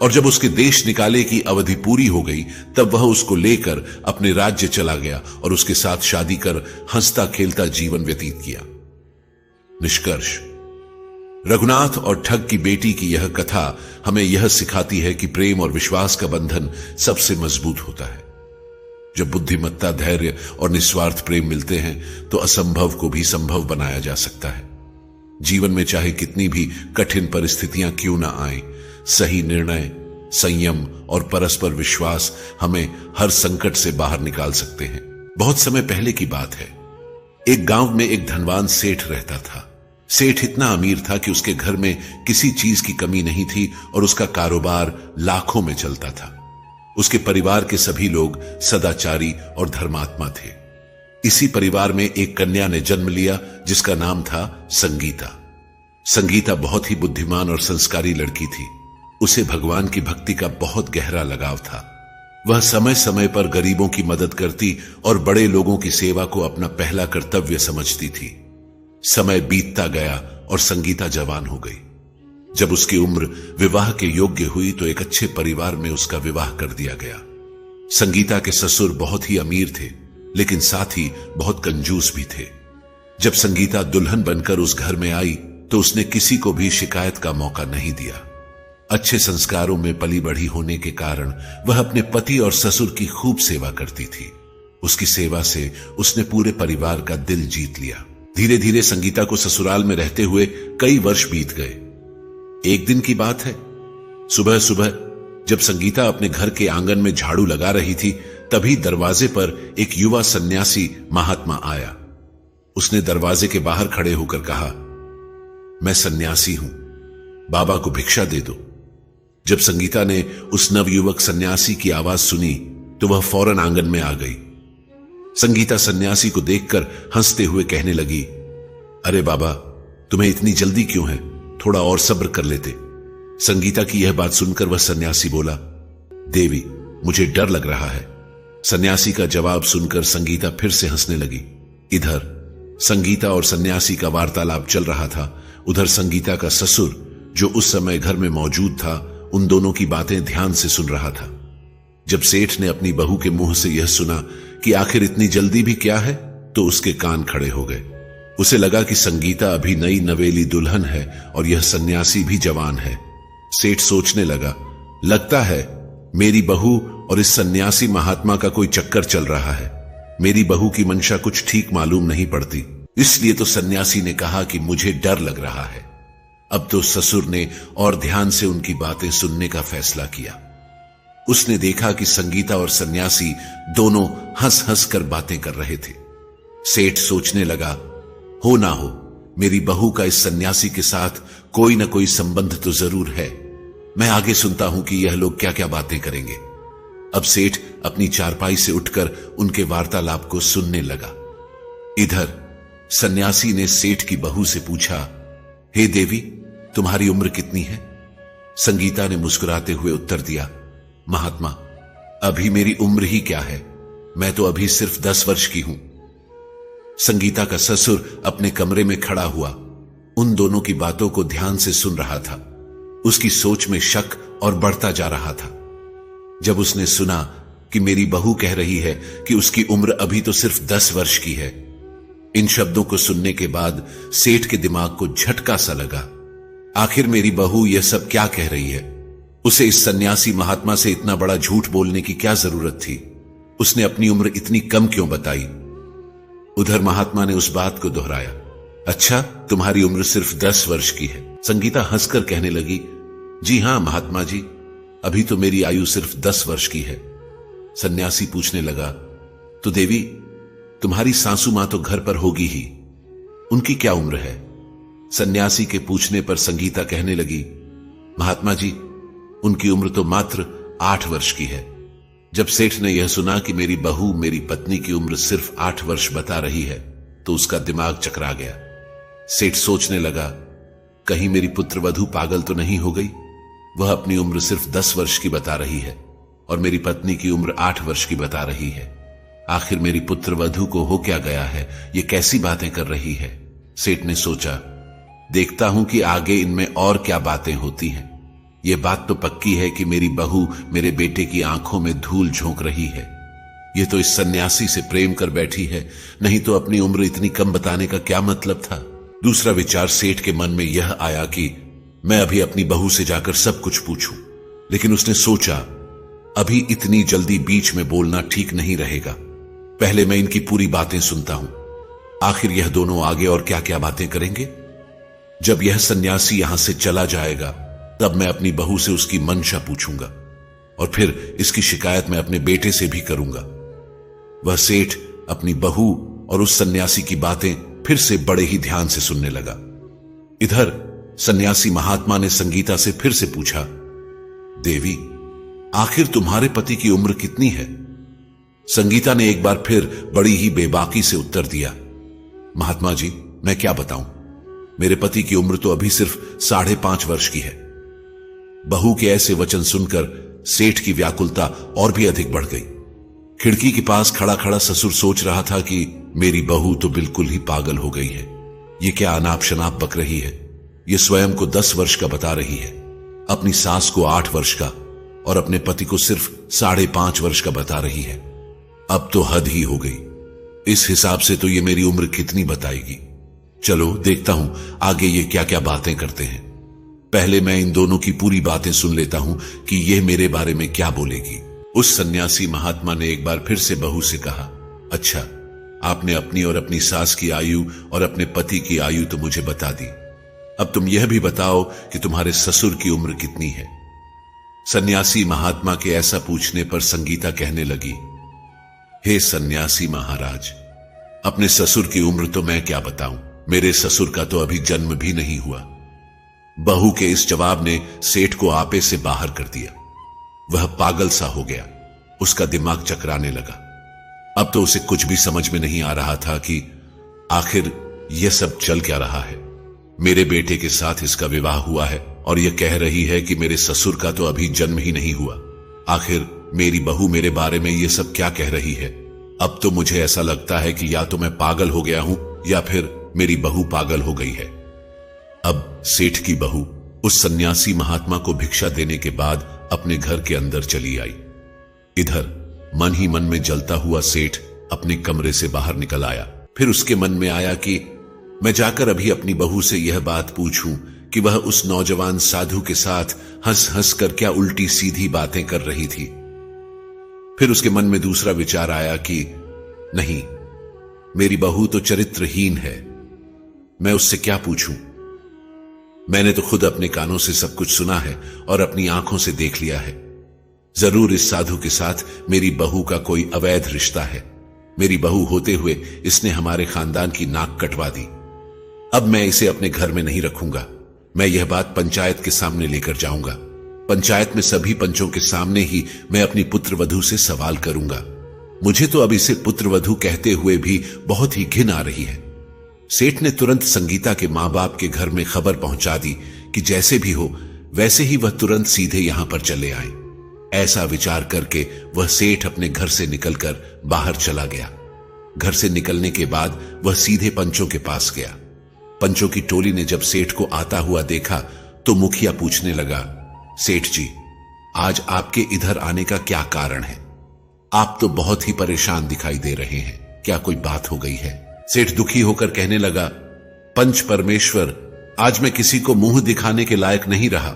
और जब उसके देश निकाले की अवधि पूरी हो गई तब वह उसको लेकर अपने राज्य चला गया और उसके साथ शादी कर हंसता खेलता जीवन व्यतीत किया। निष्कर्ष, रघुनाथ और ठग की बेटी की यह कथा हमें यह सिखाती है कि प्रेम और विश्वास का बंधन सबसे मजबूत होता है। जब बुद्धिमत्ता, धैर्य और निस्वार्थ प्रेम मिलते हैं तो असंभव को भी संभव बनाया जा सकता है। जीवन में चाहे कितनी भी कठिन परिस्थितियां क्यों ना आए, सही निर्णय, संयम और परस्पर विश्वास हमें हर संकट से बाहर निकाल सकते हैं। बहुत समय पहले की बात है। एक गांव में एक धनवान सेठ रहता था। सेठ इतना अमीर था कि उसके घर में किसी चीज की कमी नहीं थी और उसका कारोबार लाखों में चलता था। उसके परिवार के सभी लोग सदाचारी और धर्मात्मा थे। इसी परिवार में एक कन्या ने जन्म लिया जिसका नाम था संगीता। संगीता बहुत ही बुद्धिमान और संस्कारी लड़की थी। उसे भगवान की भक्ति का बहुत गहरा लगाव था। वह समय समय पर गरीबों की मदद करती और बड़े लोगों की सेवा को अपना पहला कर्तव्य समझती थी। समय बीतता गया और संगीता जवान हो गई। जब उसकी उम्र विवाह के योग्य हुई तो एक अच्छे परिवार में उसका विवाह कर दिया गया। संगीता के ससुर बहुत ही अमीर थे लेकिन साथ ही बहुत कंजूस भी थे। जब संगीता दुल्हन बनकर उस घर में आई तो उसने किसी को भी शिकायत का मौका नहीं दिया। अच्छे संस्कारों में पली बढ़ी होने के कारण वह अपने पति और ससुर की खूब सेवा करती थी। उसकी सेवा से उसने पूरे परिवार का दिल जीत लिया। धीरे धीरे संगीता को ससुराल में रहते हुए कई वर्ष बीत गए। एक दिन की बात है, सुबह सुबह जब संगीता अपने घर के आंगन में झाड़ू लगा रही थी तभी दरवाजे पर एक युवा सन्यासी महात्मा आया। उसने दरवाजे के बाहर खड़े होकर कहा, मैं सन्यासी हूं, बाबा को भिक्षा दे दो। जब संगीता ने उस नवयुवक सन्यासी की आवाज सुनी तो वह फौरन आंगन में आ गई। संगीता सन्यासी को देखकर हंसते हुए कहने लगी, अरे बाबा, तुम्हें इतनी जल्दी क्यों है, थोड़ा और सब्र कर लेते। संगीता की यह बात सुनकर वह सन्यासी बोला, देवी, मुझे डर लग रहा है। सन्यासी का जवाब सुनकर संगीता फिर से हंसने लगी। इधर संगीता और सन्यासी का वार्तालाप चल रहा था, उधर संगीता का ससुर जो उस समय घर में मौजूद था उन दोनों की बातें ध्यान से सुन रहा था। जब सेठ ने अपनी बहू के मुंह से यह सुना कि आखिर इतनी जल्दी भी क्या है तो उसके कान खड़े हो गए। उसे लगा कि संगीता अभी नई नवेली दुल्हन है और यह सन्यासी भी जवान है। सेठ सोचने लगा, लगता है मेरी बहू और इस सन्यासी महात्मा का कोई चक्कर चल रहा है। मेरी बहू की मंशा कुछ ठीक मालूम नहीं पड़ती। इसलिए तो सन्यासी ने कहा कि मुझे डर लग रहा है। अब तो ससुर ने और ध्यान से उनकी बातें सुनने का फैसला किया। उसने देखा कि संगीता और सन्यासी दोनों हंस हंस कर बातें कर रहे थे। सेठ सोचने लगा, हो ना हो मेरी बहू का इस सन्यासी के साथ कोई ना कोई संबंध तो जरूर है। मैं आगे सुनता हूं कि यह लोग क्या क्या बातें करेंगे। अब सेठ अपनी चारपाई से उठकर उनके वार्तालाप को सुनने लगा। इधर सन्यासी ने सेठ की बहू से पूछा, हे देवी, तुम्हारी उम्र कितनी है? संगीता ने मुस्कुराते हुए उत्तर दिया, महात्मा, अभी मेरी उम्र ही क्या है, मैं तो अभी सिर्फ 10 वर्ष की हूं। संगीता का ससुर अपने कमरे में खड़ा हुआ उन दोनों की बातों को ध्यान से सुन रहा था। उसकी सोच में शक और बढ़ता जा रहा था। जब उसने सुना कि मेरी बहू कह रही है कि उसकी उम्र अभी तो सिर्फ 10 वर्ष की है, इन शब्दों को सुनने के बाद सेठ के दिमाग को झटका सा लगा। आखिर मेरी बहू यह सब क्या कह रही है? उसे इस सन्यासी महात्मा से इतना बड़ा झूठ बोलने की क्या जरूरत थी? उसने अपनी उम्र इतनी कम क्यों बताई? उधर महात्मा ने उस बात को दोहराया, अच्छा, तुम्हारी उम्र सिर्फ 10 वर्ष की है। संगीता हंसकर कहने लगी, जी हां महात्मा जी, अभी तो मेरी आयु सिर्फ 10 वर्ष की है। सन्यासी पूछने लगा, तो देवी, तुम्हारी सासू मां तो घर पर होगी ही, उनकी क्या उम्र है? सन्यासी के पूछने पर संगीता कहने लगी, महात्मा जी, उनकी उम्र तो मात्र 8 वर्ष की है। जब सेठ ने यह सुना कि मेरी बहू मेरी पत्नी की उम्र सिर्फ 8 वर्ष बता रही है तो उसका दिमाग चकरा गया। सेठ सोचने लगा, कहीं मेरी पुत्रवधू पागल तो नहीं हो गई? वह अपनी उम्र सिर्फ 10 वर्ष की बता रही है और मेरी पत्नी की उम्र 8 वर्ष की बता रही है। आखिर मेरी पुत्रवधू को हो क्या गया है? ये कैसी बातें कर रही है? सेठ ने सोचा, देखता हूं कि आगे इनमें और क्या बातें होती हैं। ये बात तो पक्की है कि मेरी बहू मेरे बेटे की आंखों में धूल झोंक रही है। ये तो इस सन्यासी से प्रेम कर बैठी है, नहीं तो अपनी उम्र इतनी कम बताने का क्या मतलब था? दूसरा विचार सेठ के मन में यह आया कि मैं अभी अपनी बहू से जाकर सब कुछ पूछूं, लेकिन उसने सोचा, अभी इतनी जल्दी बीच में बोलना ठीक नहीं रहेगा। पहले मैं इनकी पूरी बातें सुनता हूं। आखिर यह दोनों आगे और क्या क्या बातें करेंगे। जब यह सन्यासी यहां से चला जाएगा तब मैं अपनी बहू से उसकी मंशा पूछूंगा और फिर इसकी शिकायत मैं अपने बेटे से भी करूंगा। वह सेठ अपनी बहू और उस सन्यासी की बातें फिर से बड़े ही ध्यान से सुनने लगा। इधर सन्यासी महात्मा ने संगीता से फिर से पूछा, देवी, आखिर तुम्हारे पति की उम्र कितनी है? संगीता ने एक बार फिर बड़ी ही बेबाकी से उत्तर दिया, महात्मा जी, मैं क्या बताऊं, मेरे पति की उम्र तो अभी सिर्फ 5.5 वर्ष की है। बहू के ऐसे वचन सुनकर सेठ की व्याकुलता और भी अधिक बढ़ गई। खिड़की के पास खड़ा खड़ा ससुर सोच रहा था कि मेरी बहू तो बिल्कुल ही पागल हो गई है। ये क्या अनाप शनाप बक रही है? ये स्वयं को 10 वर्ष का बता रही है, अपनी सास को 8 वर्ष का और अपने पति को सिर्फ 5.5 वर्ष का बता रही है। अब तो हद ही हो गई। इस हिसाब से तो ये मेरी उम्र कितनी बताएगी। चलो देखता हूं आगे ये क्या क्या बातें करते हैं। पहले मैं इन दोनों की पूरी बातें सुन लेता हूं कि यह मेरे बारे में क्या बोलेगी। उस सन्यासी महात्मा ने एक बार फिर से बहू से कहा, अच्छा, आपने अपनी और अपनी सास की आयु और अपने पति की आयु तो मुझे बता दी। अब तुम यह भी बताओ कि तुम्हारे ससुर की उम्र कितनी है। सन्यासी महात्मा के ऐसा पूछने पर संगीता कहने लगी, हे सन्यासी महाराज, अपने ससुर की उम्र तो मैं क्या बताऊं, मेरे ससुर का तो अभी जन्म भी नहीं हुआ। बहू के इस जवाब ने सेठ को आपे से बाहर कर दिया। वह पागल सा हो गया, उसका दिमाग चकराने लगा। अब तो उसे कुछ भी समझ में नहीं आ रहा था कि आखिर यह सब चल क्या रहा है। मेरे बेटे के साथ इसका विवाह हुआ है और यह कह रही है कि मेरे ससुर का तो अभी जन्म ही नहीं हुआ। आखिर मेरी बहू मेरे बारे में यह सब क्या कह रही है। अब तो मुझे ऐसा लगता है कि या तो मैं पागल हो गया हूं या फिर मेरी बहू पागल हो गई है। अब सेठ की बहू उस सन्यासी महात्मा को भिक्षा देने के बाद अपने घर के अंदर चली आई। इधर मन ही मन में जलता हुआ सेठ अपने कमरे से बाहर निकल आया। फिर उसके मन में आया कि मैं जाकर अभी अपनी बहू से यह बात पूछूं कि वह उस नौजवान साधु के साथ हंस हंस कर क्या उल्टी सीधी बातें कर रही थी। फिर उसके मन में दूसरा विचार आया कि नहीं, मेरी बहू तो चरित्रहीन है, मैं उससे क्या पूछूं। मैंने तो खुद अपने कानों से सब कुछ सुना है और अपनी आंखों से देख लिया है। जरूर इस साधु के साथ मेरी बहू का कोई अवैध रिश्ता है। मेरी बहू होते हुए इसने हमारे खानदान की नाक कटवा दी। अब मैं इसे अपने घर में नहीं रखूंगा। मैं यह बात पंचायत के सामने लेकर जाऊंगा। पंचायत में सभी पंचों के सामने ही मैं अपनी पुत्रवधू से सवाल करूंगा। मुझे तो अब इसे पुत्रवधू कहते हुए भी बहुत ही घिन आ रही है। सेठ ने तुरंत संगीता के मां बाप के घर में खबर पहुंचा दी कि जैसे भी हो वैसे ही वह तुरंत सीधे यहां पर चले आए। ऐसा विचार करके वह सेठ अपने घर से निकलकर बाहर चला गया। घर से निकलने के बाद वह सीधे पंचों के पास गया। पंचों की टोली ने जब सेठ को आता हुआ देखा तो मुखिया पूछने लगा, सेठ जी, आज आपके इधर आने का क्या कारण है? आप तो बहुत ही परेशान दिखाई दे रहे हैं, क्या कोई बात हो गई है? सेठ दुखी होकर कहने लगा, पंच परमेश्वर, आज मैं किसी को मुंह दिखाने के लायक नहीं रहा।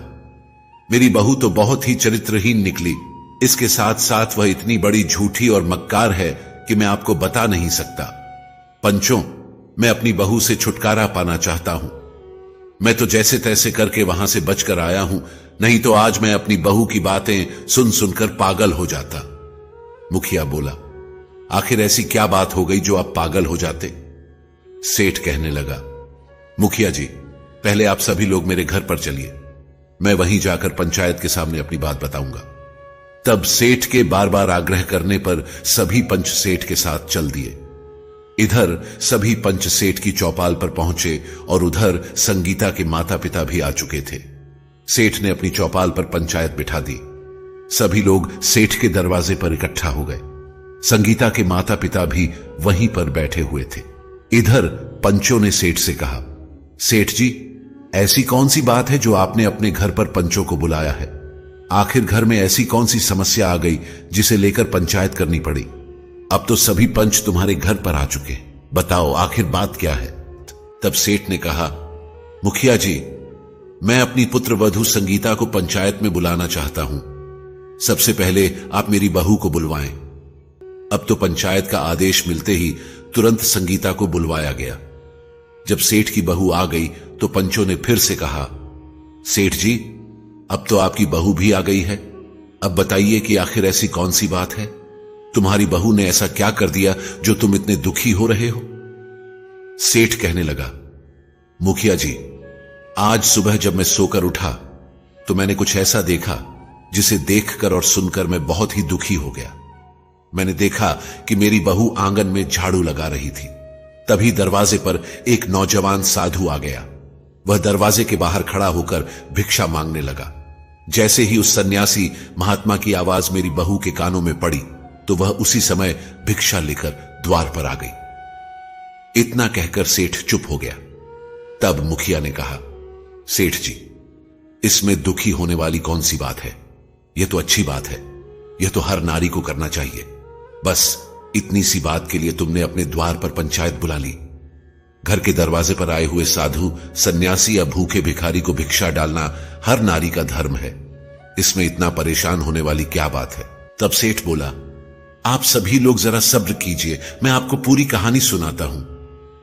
मेरी बहू तो बहुत ही चरित्रहीन निकली। इसके साथ साथ वह इतनी बड़ी झूठी और मक्कार है कि मैं आपको बता नहीं सकता। पंचों, मैं अपनी बहू से छुटकारा पाना चाहता हूं। मैं तो जैसे तैसे करके वहां से बचकर आया हूं, नहीं तो आज मैं अपनी बहू की बातें सुन सुनकर पागल हो जाता। मुखिया बोला, आखिर ऐसी क्या बात हो गई जो आप पागल हो जाते? सेठ कहने लगा, मुखिया जी, पहले आप सभी लोग मेरे घर पर चलिए। मैं वहीं जाकर पंचायत के सामने अपनी बात बताऊंगा। तब सेठ के बार बार आग्रह करने पर सभी पंच सेठ के साथ चल दिए। इधर सभी पंच सेठ की चौपाल पर पहुंचे और उधर संगीता के माता पिता भी आ चुके थे। सेठ ने अपनी चौपाल पर पंचायत बिठा दी। सभी लोग सेठ के दरवाजे पर इकट्ठा हो गए। संगीता के माता पिता भी वहीं पर बैठे हुए थे। इधर पंचों ने सेठ से कहा, सेठ जी, ऐसी कौन सी बात है जो आपने अपने घर पर पंचों को बुलाया है? आखिर घर में ऐसी कौन सी समस्या आ गई जिसे लेकर पंचायत करनी पड़ी? अब तो सभी पंच तुम्हारे घर पर आ चुके, बताओ आखिर बात क्या है? तब सेठ ने कहा, मुखिया जी, मैं अपनी पुत्रवधू संगीता को पंचायत में बुलाना चाहता हूं। सबसे पहले आप मेरी बहू को बुलवाएं। अब तो पंचायत का आदेश मिलते ही तुरंत संगीता को बुलवाया गया। जब सेठ की बहू आ गई तो पंचों ने फिर से कहा, सेठ जी, अब तो आपकी बहू भी आ गई है। अब बताइए कि आखिर ऐसी कौन सी बात है? तुम्हारी बहू ने ऐसा क्या कर दिया जो तुम इतने दुखी हो रहे हो? सेठ कहने लगा, मुखिया जी, आज सुबह जब मैं सोकर उठा तो मैंने कुछ ऐसा देखा जिसे देखकर और सुनकर मैं बहुत ही दुखी हो गया। मैंने देखा कि मेरी बहू आंगन में झाड़ू लगा रही थी। तभी दरवाजे पर एक नौजवान साधु आ गया। वह दरवाजे के बाहर खड़ा होकर भिक्षा मांगने लगा। जैसे ही उस सन्यासी महात्मा की आवाज मेरी बहू के कानों में पड़ी तो वह उसी समय भिक्षा लेकर द्वार पर आ गई। इतना कहकर सेठ चुप हो गया। तब मुखिया ने कहा, सेठ जी, इसमें दुखी होने वाली कौन सी बात है? यह तो अच्छी बात है। यह तो हर नारी को करना चाहिए। बस इतनी सी बात के लिए तुमने अपने द्वार पर पंचायत बुला ली। घर के दरवाजे पर आए हुए साधु, सन्यासी या भूखे भिखारी को भिक्षा डालना हर नारी का धर्म है। इसमें इतना परेशान होने वाली क्या बात है? तब सेठ बोला, आप सभी लोग जरा सब्र कीजिए, मैं आपको पूरी कहानी सुनाता हूं।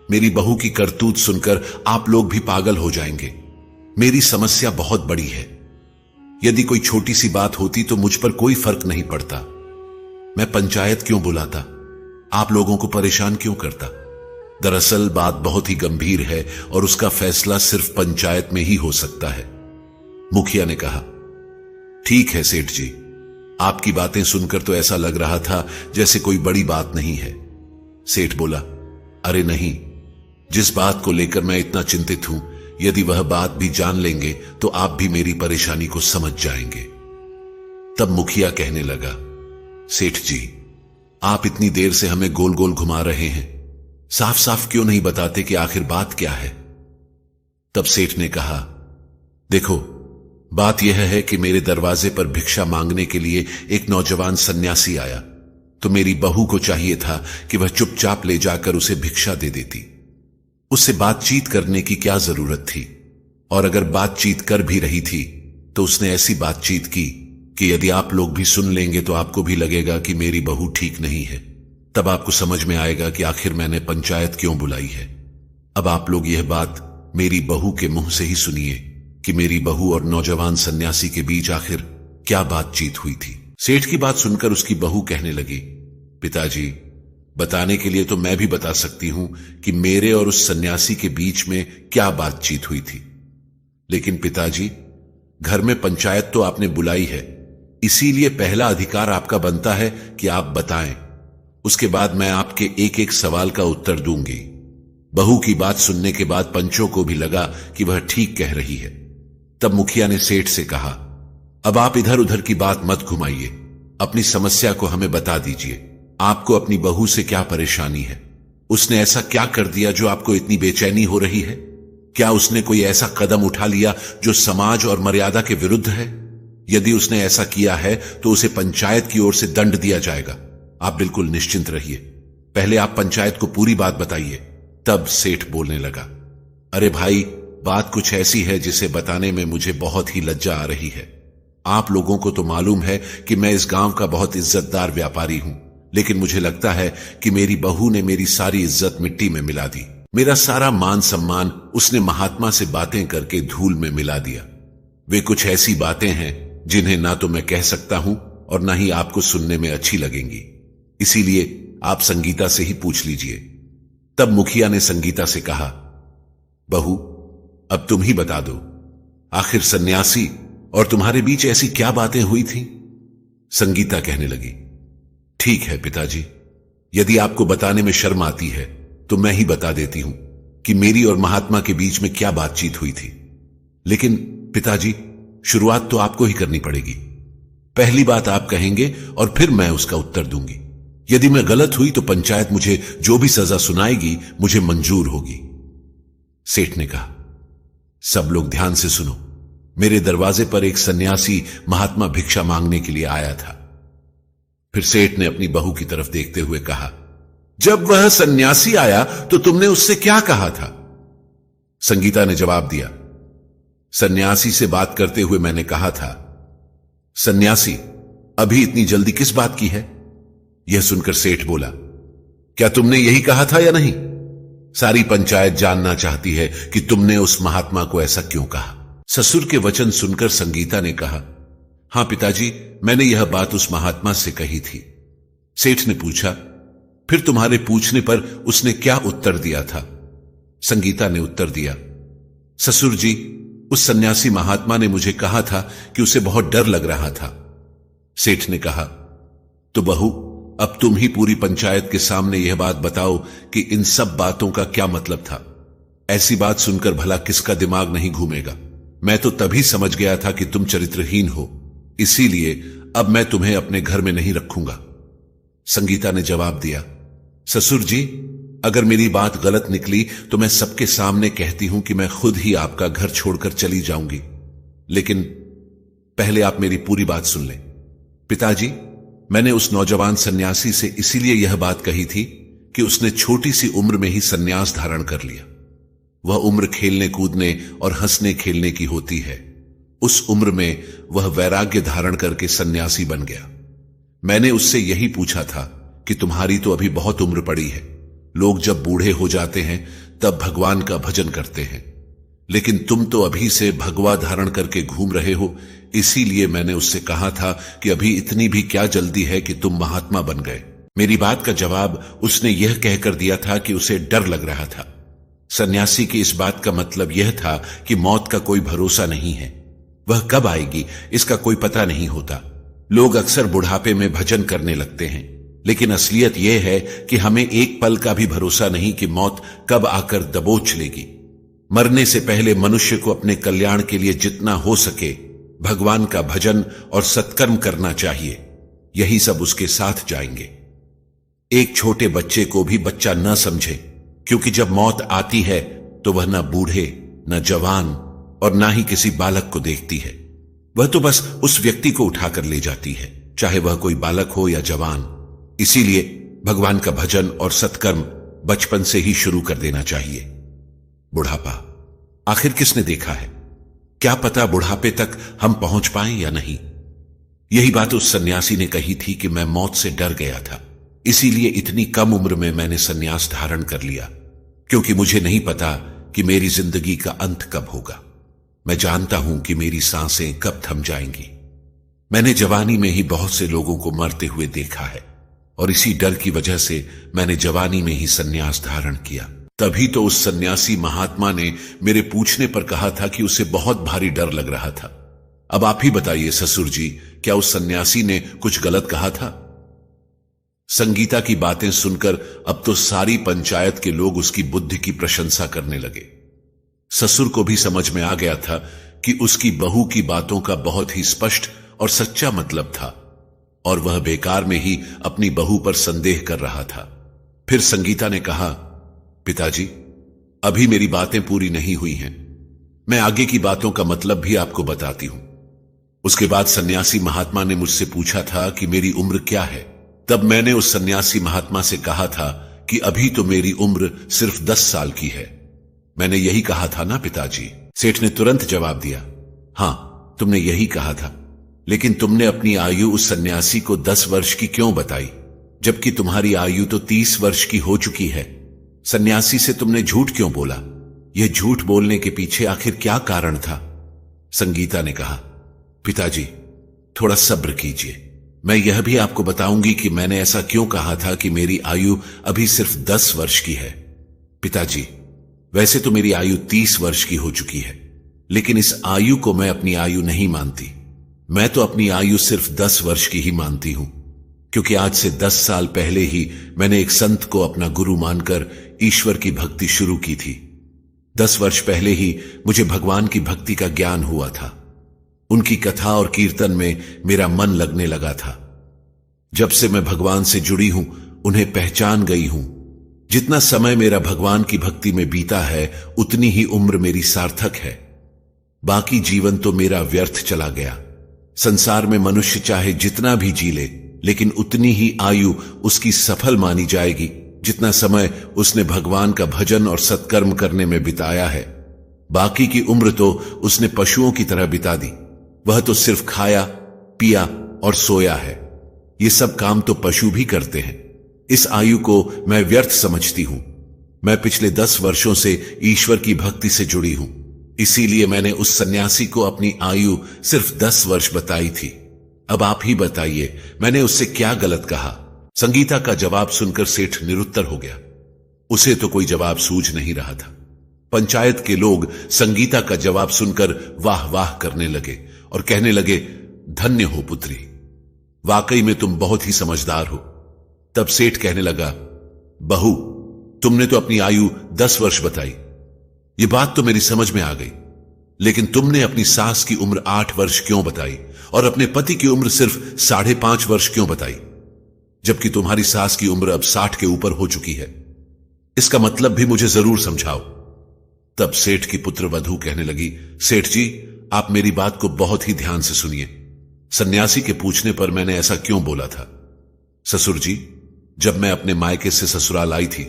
मेरी बहू की करतूत सुनकर आप लोग भी पागल हो जाएंगे। मेरी समस्या बहुत बड़ी है। यदि कोई छोटी सी बात होती तो मुझ पर कोई फर्क नहीं पड़ता। मैं पंचायत क्यों बुलाता? आप लोगों को परेशान क्यों करता? दरअसल बात बहुत ही गंभीर है और उसका फैसला सिर्फ पंचायत में ही हो सकता है। मुखिया ने कहा, ठीक है सेठ जी, आपकी बातें सुनकर तो ऐसा लग रहा था जैसे कोई बड़ी बात नहीं है। सेठ बोला, अरे नहीं, जिस बात को लेकर मैं इतना चिंतित हूं, यदि वह बात भी जान लेंगे तो आप भी मेरी परेशानी को समझ जाएंगे। तब मुखिया कहने लगा, सेठ जी, आप इतनी देर से हमें गोल गोल घुमा रहे हैं, साफ साफ क्यों नहीं बताते कि आखिर बात क्या है? तब सेठ ने कहा, देखो, बात यह है कि मेरे दरवाजे पर भिक्षा मांगने के लिए एक नौजवान सन्यासी आया, तो मेरी बहू को चाहिए था कि वह चुपचाप ले जाकर उसे भिक्षा दे देती। उससे बातचीत करने की क्या जरूरत थी? और अगर बातचीत कर भी रही थी तो उसने ऐसी बातचीत की कि यदि आप लोग भी सुन लेंगे तो आपको भी लगेगा कि मेरी बहू ठीक नहीं है। तब आपको समझ में आएगा कि आखिर मैंने पंचायत क्यों बुलाई है। अब आप लोग यह बात मेरी बहू के मुंह से ही सुनिए कि मेरी बहू और नौजवान सन्यासी के बीच आखिर क्या बातचीत हुई थी। सेठ की बात सुनकर उसकी बहू कहने लगी, पिताजी, बताने के लिए तो मैं भी बता सकती हूं कि मेरे और उस सन्यासी के बीच में क्या बातचीत हुई थी। लेकिन पिताजी, घर में पंचायत तो आपने बुलाई है, इसीलिए पहला अधिकार आपका बनता है कि आप बताएं। उसके बाद मैं आपके एक एक सवाल का उत्तर दूंगी। बहू की बात सुनने के बाद पंचों को भी लगा कि वह ठीक कह रही है। तब मुखिया ने सेठ से कहा, अब आप इधर उधर की बात मत घुमाइए, अपनी समस्या को हमें बता दीजिए। आपको अपनी बहू से क्या परेशानी है? उसने ऐसा क्या कर दिया जो आपको इतनी बेचैनी हो रही है? क्या उसने कोई ऐसा कदम उठा लिया जो समाज और मर्यादा के विरुद्ध है? यदि उसने ऐसा किया है तो उसे पंचायत की ओर से दंड दिया जाएगा। आप बिल्कुल निश्चिंत रहिए, पहले आप पंचायत को पूरी बात बताइए। तब सेठ बोलने लगा, अरे भाई, बात कुछ ऐसी है जिसे बताने में मुझे बहुत ही लज्जा आ रही है। आप लोगों को तो मालूम है कि मैं इस गांव का बहुत इज्जतदार व्यापारी हूं, लेकिन मुझे लगता है कि मेरी बहू ने मेरी सारी इज्जत मिट्टी में मिला दी। मेरा सारा मान सम्मान उसने महात्मा से बातें करके धूल में मिला दिया। वे कुछ ऐसी बातें हैं जिन्हें ना तो मैं कह सकता हूं और ना ही आपको सुनने में अच्छी लगेंगी, इसीलिए आप संगीता से ही पूछ लीजिए। तब मुखिया ने संगीता से कहा, बहू, अब तुम ही बता दो, आखिर सन्यासी और तुम्हारे बीच ऐसी क्या बातें हुई थी? संगीता कहने लगी, ठीक है पिताजी, यदि आपको बताने में शर्म आती है तो मैं ही बता देती हूं कि मेरी और महात्मा के बीच में क्या बातचीत हुई थी। लेकिन पिताजी, शुरुआत तो आपको ही करनी पड़ेगी। पहली बात आप कहेंगे और फिर मैं उसका उत्तर दूंगी। यदि मैं गलत हुई तो पंचायत मुझे जो भी सजा सुनाएगी मुझे मंजूर होगी। सेठ ने कहा, सब लोग ध्यान से सुनो। मेरे दरवाजे पर एक सन्यासी महात्मा भिक्षा मांगने के लिए आया था। फिर सेठ ने अपनी बहू की तरफ देखते हुए कहा, जब वह सन्यासी आया तो तुमने उससे क्या कहा था? संगीता ने जवाब दिया, सन्यासी से बात करते हुए मैंने कहा था, सन्यासी, अभी इतनी जल्दी किस बात की है? यह सुनकर सेठ बोला, क्या तुमने यही कहा था या नहीं? सारी पंचायत जानना चाहती है कि तुमने उस महात्मा को ऐसा क्यों कहा। ससुर के वचन सुनकर संगीता ने कहा, हां पिताजी, मैंने यह बात उस महात्मा से कही थी। सेठ ने पूछा, फिर तुम्हारे पूछने पर उसने क्या उत्तर दिया था? संगीता ने उत्तर दिया, ससुर जी, उस सन्यासी महात्मा ने मुझे कहा था कि उसे बहुत डर लग रहा था। सेठ ने कहा, तो बहू, अब तुम ही पूरी पंचायत के सामने यह बात बताओ कि इन सब बातों का क्या मतलब था। ऐसी बात सुनकर भला किसका दिमाग नहीं घूमेगा। मैं तो तभी समझ गया था कि तुम चरित्रहीन हो, इसीलिए अब मैं तुम्हें अपने घर में नहीं रखूंगा। संगीता ने जवाब दिया, ससुर जी, अगर मेरी बात गलत निकली तो मैं सबके सामने कहती हूं कि मैं खुद ही आपका घर छोड़कर चली जाऊंगी, लेकिन पहले आप मेरी पूरी बात सुन लें। पिताजी, मैंने उस नौजवान सन्यासी से इसीलिए यह बात कही थी कि उसने छोटी सी उम्र में ही सन्यास धारण कर लिया। वह उम्र खेलने कूदने और हंसने खेलने की होती है। उस उम्र में वह वैराग्य धारण करके सन्यासी बन गया। मैंने उससे यही पूछा था कि तुम्हारी तो अभी बहुत उम्र पड़ी है, लोग जब बूढ़े हो जाते हैं तब भगवान का भजन करते हैं, लेकिन तुम तो अभी से भगवा धारण करके घूम रहे हो, इसीलिए मैंने उससे कहा था कि अभी इतनी भी क्या जल्दी है कि तुम महात्मा बन गए। मेरी बात का जवाब उसने यह कहकर दिया था कि उसे डर लग रहा था। सन्यासी की इस बात का मतलब यह था कि मौत का कोई भरोसा नहीं है, वह कब आएगी इसका कोई पता नहीं होता। लोग अक्सर बुढ़ापे में भजन करने लगते हैं, लेकिन असलियत यह है कि हमें एक पल का भी भरोसा नहीं कि मौत कब आकर दबोच लेगी। मरने से पहले मनुष्य को अपने कल्याण के लिए जितना हो सके भगवान का भजन और सत्कर्म करना चाहिए, यही सब उसके साथ जाएंगे। एक छोटे बच्चे को भी बच्चा न समझे, क्योंकि जब मौत आती है तो वह न बूढ़े, न जवान और न ही किसी बालक को देखती है। वह तो बस उस व्यक्ति को उठाकर ले जाती है, चाहे वह कोई बालक हो या जवान। इसीलिए भगवान का भजन और सत्कर्म बचपन से ही शुरू कर देना चाहिए। बुढ़ापा आखिर किसने देखा है? क्या पता बुढ़ापे तक हम पहुंच पाएं या नहीं। यही बात उस सन्यासी ने कही थी कि मैं मौत से डर गया था, इसीलिए इतनी कम उम्र में मैंने सन्यास धारण कर लिया, क्योंकि मुझे नहीं पता कि मेरी जिंदगी का अंत कब होगा। मैं जानता हूं कि मेरी सांसें कब थम जाएंगी। मैंने जवानी में ही बहुत से लोगों को मरते हुए देखा है और इसी डर की वजह से मैंने जवानी में ही संन्यास धारण किया। तभी तो उस सन्यासी महात्मा ने मेरे पूछने पर कहा था कि उसे बहुत भारी डर लग रहा था। अब आप ही बताइए ससुर जी, क्या उस सन्यासी ने कुछ गलत कहा था? संगीता की बातें सुनकर अब तो सारी पंचायत के लोग उसकी बुद्धि की प्रशंसा करने लगे। ससुर को भी समझ में आ गया था कि उसकी बहू की बातों का बहुत ही स्पष्ट और सच्चा मतलब था और वह बेकार में ही अपनी बहू पर संदेह कर रहा था। फिर संगीता ने कहा, पिताजी, अभी मेरी बातें पूरी नहीं हुई हैं, मैं आगे की बातों का मतलब भी आपको बताती हूं। उसके बाद सन्यासी महात्मा ने मुझसे पूछा था कि मेरी उम्र क्या है। तब मैंने उस सन्यासी महात्मा से कहा था कि अभी तो मेरी उम्र सिर्फ 10 साल की है। मैंने यही कहा था ना पिताजी? सेठ ने तुरंत जवाब दिया, हां, तुमने यही कहा था, लेकिन तुमने अपनी आयु उस सन्यासी को 10 वर्ष की क्यों बताई, जबकि तुम्हारी आयु तो 30 वर्ष की हो चुकी है। सन्यासी से तुमने झूठ क्यों बोला? यह झूठ बोलने के पीछे आखिर क्या कारण था? संगीता ने कहा, पिताजी, थोड़ा सब्र कीजिए, मैं यह भी आपको बताऊंगी कि मैंने ऐसा क्यों कहा था कि मेरी आयु अभी सिर्फ 10 वर्ष की है। पिताजी, वैसे तो मेरी आयु 30 वर्ष की हो चुकी है, लेकिन इस आयु को मैं अपनी आयु नहीं मानती। मैं तो अपनी आयु सिर्फ 10 वर्ष की ही मानती हूं, क्योंकि आज से 10 साल पहले ही मैंने एक संत को अपना गुरु मानकर ईश्वर की भक्ति शुरू की थी। 10 वर्ष पहले ही मुझे भगवान की भक्ति का ज्ञान हुआ था। उनकी कथा और कीर्तन में मेरा मन लगने लगा था। जब से मैं भगवान से जुड़ी हूं, उन्हें पहचान गई हूं। जितना समय मेरा भगवान की भक्ति में बीता है, उतनी ही उम्र मेरी सार्थक है। बाकी जीवन तो मेरा व्यर्थ चला गया। संसार में मनुष्य चाहे जितना भी जी ले, लेकिन उतनी ही आयु उसकी सफल मानी जाएगी जितना समय उसने भगवान का भजन और सत्कर्म करने में बिताया है। बाकी की उम्र तो उसने पशुओं की तरह बिता दी। वह तो सिर्फ खाया, पिया और सोया है। ये सब काम तो पशु भी करते हैं। इस आयु को मैं व्यर्थ समझती हूं। मैं पिछले 10 वर्षों से ईश्वर की भक्ति से जुड़ी हूं, इसीलिए मैंने उस सन्यासी को अपनी आयु सिर्फ 10 वर्ष बताई थी। अब आप ही बताइए, मैंने उससे क्या गलत कहा? संगीता का जवाब सुनकर सेठ निरुत्तर हो गया। उसे तो कोई जवाब सूझ नहीं रहा था। पंचायत के लोग संगीता का जवाब सुनकर वाह वाह करने लगे और कहने लगे, धन्य हो पुत्री, वाकई में तुम बहुत ही समझदार हो। तब सेठ कहने लगा, बहू, तुमने तो अपनी आयु 10 वर्ष बताई, ये बात तो मेरी समझ में आ गई, लेकिन तुमने अपनी सास की उम्र 8 वर्ष क्यों बताई और अपने पति की उम्र सिर्फ 5.5 वर्ष क्यों बताई, जबकि तुम्हारी सास की उम्र अब 60 के ऊपर हो चुकी है? इसका मतलब भी मुझे जरूर समझाओ। तब सेठ की पुत्र वधू कहने लगी, सेठ जी, आप मेरी बात को बहुत ही ध्यान से सुनिए। सन्यासी के पूछने पर मैंने ऐसा क्यों बोला था? ससुर जी, जब मैं अपने मायके से ससुराल आई थी,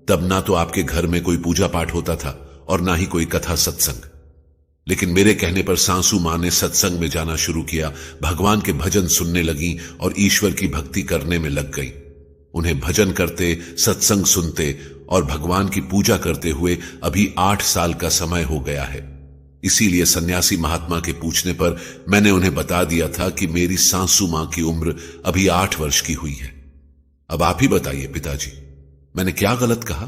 तब ना तो आपके घर में कोई पूजा पाठ होता था और ना ही कोई कथा सत्संग। लेकिन मेरे कहने पर सासू मां ने सत्संग में जाना शुरू किया, भगवान के भजन सुनने लगी और ईश्वर की भक्ति करने में लग गई। उन्हें भजन करते, सत्संग सुनते और भगवान की पूजा करते हुए अभी 8 साल का समय हो गया है। इसीलिए सन्यासी महात्मा के पूछने पर मैंने उन्हें बता दिया था कि मेरी सासू मां की उम्र अभी 8 वर्ष की हुई है। अब आप ही बताइए पिताजी, मैंने क्या गलत कहा?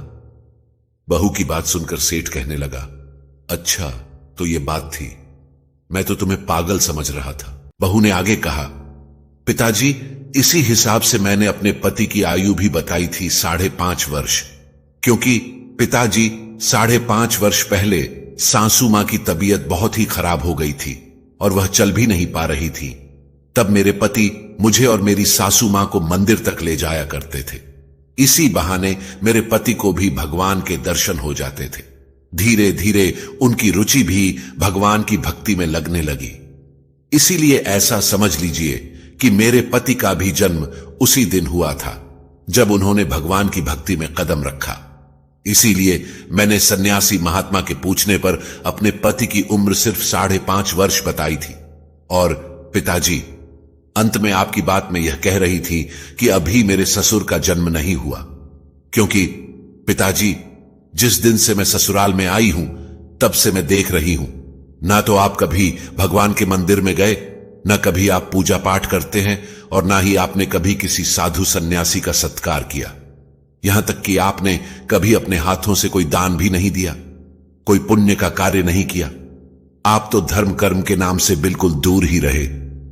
बहू की बात सुनकर सेठ कहने लगा, अच्छा तो ये बात थी, मैं तो तुम्हें पागल समझ रहा था। बहू ने आगे कहा, पिताजी, इसी हिसाब से मैंने अपने पति की आयु भी बताई थी 5.5 वर्ष, क्योंकि पिताजी 5.5 वर्ष पहले सासू मां की तबीयत बहुत ही खराब हो गई थी और वह चल भी नहीं पा रही थी। तब मेरे पति मुझे और मेरी सासू मां को मंदिर तक ले जाया करते थे। इसी बहाने मेरे पति को भी भगवान के दर्शन हो जाते थे। धीरे धीरे उनकी रुचि भी भगवान की भक्ति में लगने लगी। इसीलिए ऐसा समझ लीजिए कि मेरे पति का भी जन्म उसी दिन हुआ था जब उन्होंने भगवान की भक्ति में कदम रखा। इसीलिए मैंने सन्यासी महात्मा के पूछने पर अपने पति की उम्र सिर्फ 5.5 वर्ष बताई थी। और पिताजी, अंत में आपकी बात में यह कह रही थी कि अभी मेरे ससुर का जन्म नहीं हुआ, क्योंकि पिताजी, जिस दिन से मैं ससुराल में आई हूं, तब से मैं देख रही हूं, ना तो आप कभी भगवान के मंदिर में गए न कभी आप पूजा पाठ करते हैं और ना ही आपने कभी किसी साधु सन्यासी का सत्कार किया। यहां तक कि आपने कभी अपने हाथों से कोई दान भी नहीं दिया, कोई पुण्य का कार्य नहीं किया। आप तो धर्म कर्म के नाम से बिल्कुल दूर ही रहे।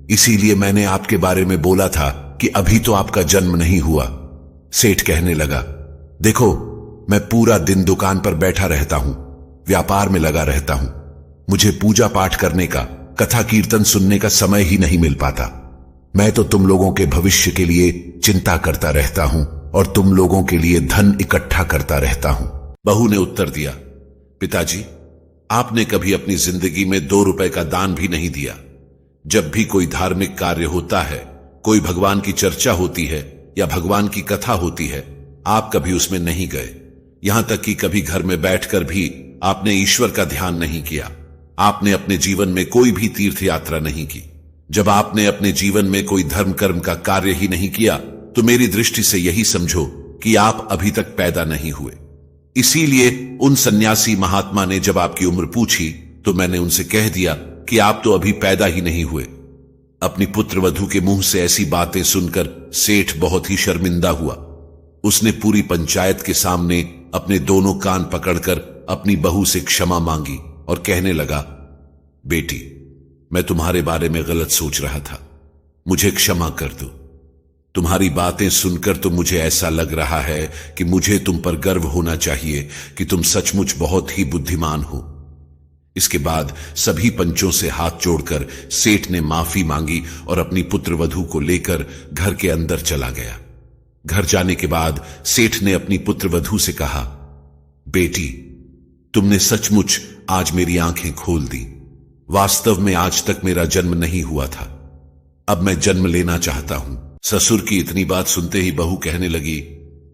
इसीलिए मैंने आपके बारे में बोला था कि अभी तो आपका जन्म नहीं हुआ। सेठ कहने लगा, देखो, मैं पूरा दिन दुकान पर बैठा रहता हूं, व्यापार में लगा रहता हूं। मुझे पूजा पाठ करने का, कथा कीर्तन सुनने का समय ही नहीं मिल पाता। मैं तो तुम लोगों के भविष्य के लिए चिंता करता रहता हूं और तुम लोगों के लिए धन इकट्ठा करता रहता हूं। बहू ने उत्तर दिया, पिताजी, आपने कभी अपनी जिंदगी में 2 रुपए का दान भी नहीं दिया। जब भी कोई धार्मिक कार्य होता है, कोई भगवान की चर्चा होती है या भगवान की कथा होती है, आप कभी उसमें नहीं गए। यहां तक कि कभी घर में बैठकर भी आपने ईश्वर का ध्यान नहीं किया। आपने अपने जीवन में कोई भी तीर्थ यात्रा नहीं की। जब आपने अपने जीवन में कोई धर्म कर्म का कार्य ही नहीं किया, तो मेरी दृष्टि से यही समझो कि आप अभी तक पैदा नहीं हुए। इसीलिए उन सन्यासी महात्मा ने जब आपकी उम्र पूछी तो मैंने उनसे कह दिया कि आप तो अभी पैदा ही नहीं हुए। अपनी पुत्र वधू के मुंह से ऐसी बातें सुनकर सेठ बहुत ही शर्मिंदा हुआ। उसने पूरी पंचायत के सामने अपने दोनों कान पकड़कर अपनी बहू से क्षमा मांगी और कहने लगा, बेटी, मैं तुम्हारे बारे में गलत सोच रहा था, मुझे क्षमा कर दो। तुम्हारी बातें सुनकर तो मुझे ऐसा लग रहा है कि मुझे तुम पर गर्व होना चाहिए कि तुम सचमुच बहुत ही बुद्धिमान हो। इसके बाद सभी पंचों से हाथ जोड़कर सेठ ने माफी मांगी और अपनी पुत्र वधू को लेकर घर के अंदर चला गया। घर जाने के बाद सेठ ने अपनी पुत्र वधू से कहा, बेटी, तुमने सचमुच आज मेरी आंखें खोल दी। वास्तव में आज तक मेरा जन्म नहीं हुआ था, अब मैं जन्म लेना चाहता हूं। ससुर की इतनी बात सुनते ही बहू कहने लगी,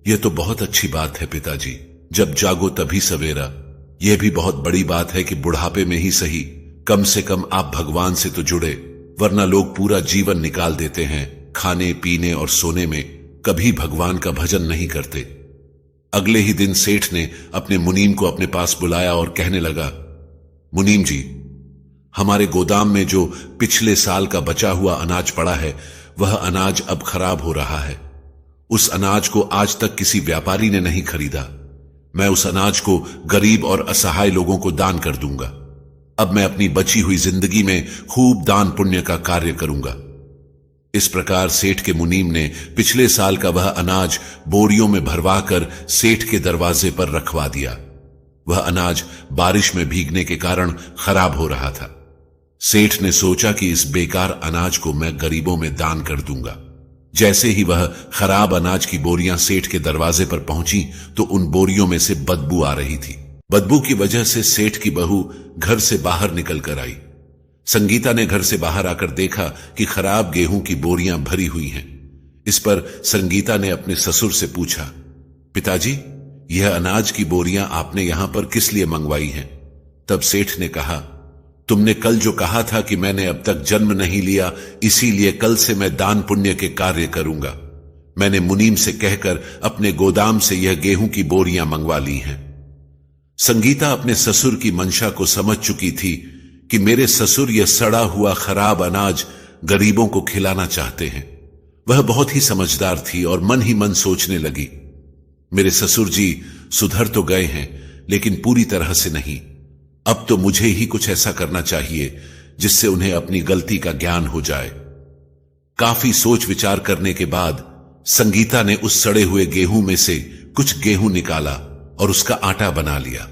यह तो बहुत अच्छी बात है पिताजी, जब जागो तभी सवेरा। यह भी बहुत बड़ी बात है कि बुढ़ापे में ही सही, कम से कम आप भगवान से तो जुड़े, वरना लोग पूरा जीवन निकाल देते हैं खाने पीने और सोने में, कभी भगवान का भजन नहीं करते। अगले ही दिन सेठ ने अपने मुनीम को अपने पास बुलाया और कहने लगा, मुनीम जी, हमारे गोदाम में जो पिछले साल का बचा हुआ अनाज पड़ा है, वह अनाज अब खराब हो रहा है। उस अनाज को आज तक किसी व्यापारी ने नहीं खरीदा। मैं उस अनाज को गरीब और असहाय लोगों को दान कर दूंगा। अब मैं अपनी बची हुई जिंदगी में खूब दान पुण्य का कार्य करूंगा। इस प्रकार सेठ के मुनीम ने पिछले साल का वह अनाज बोरियों में भरवाकर सेठ के दरवाजे पर रखवा दिया। वह अनाज बारिश में भीगने के कारण खराब हो रहा था। सेठ ने सोचा कि इस बेकार अनाज को मैं गरीबों में दान कर दूंगा। जैसे ही वह खराब अनाज की बोरियां सेठ के दरवाजे पर पहुंची तो उन बोरियों में से बदबू आ रही थी। बदबू की वजह से सेठ की बहू घर से बाहर निकल कर आई। संगीता ने घर से बाहर आकर देखा कि खराब गेहूं की बोरियां भरी हुई हैं। इस पर संगीता ने अपने ससुर से पूछा, पिताजी, यह अनाज की बोरियां आपने यहां पर किस लिए मंगवाई हैं? तब सेठ ने कहा, तुमने कल जो कहा था कि मैंने अब तक जन्म नहीं लिया, इसीलिए कल से मैं दान पुण्य के कार्य करूंगा। मैंने मुनीम से कहकर अपने गोदाम से यह गेहूं की बोरियां मंगवा ली हैं। संगीता अपने ससुर की मंशा को समझ चुकी थी कि मेरे ससुर यह सड़ा हुआ खराब अनाज गरीबों को खिलाना चाहते हैं। वह बहुत ही समझदार थी और मन ही मन सोचने लगी, मेरे ससुर जी सुधर तो गए हैं, लेकिन पूरी तरह से नहीं। अब तो मुझे ही कुछ ऐसा करना चाहिए जिससे उन्हें अपनी गलती का ज्ञान हो जाए। काफी सोच विचार करने के बाद संगीता ने उस सड़े हुए गेहूं में से कुछ गेहूं निकाला और उसका आटा बना लिया।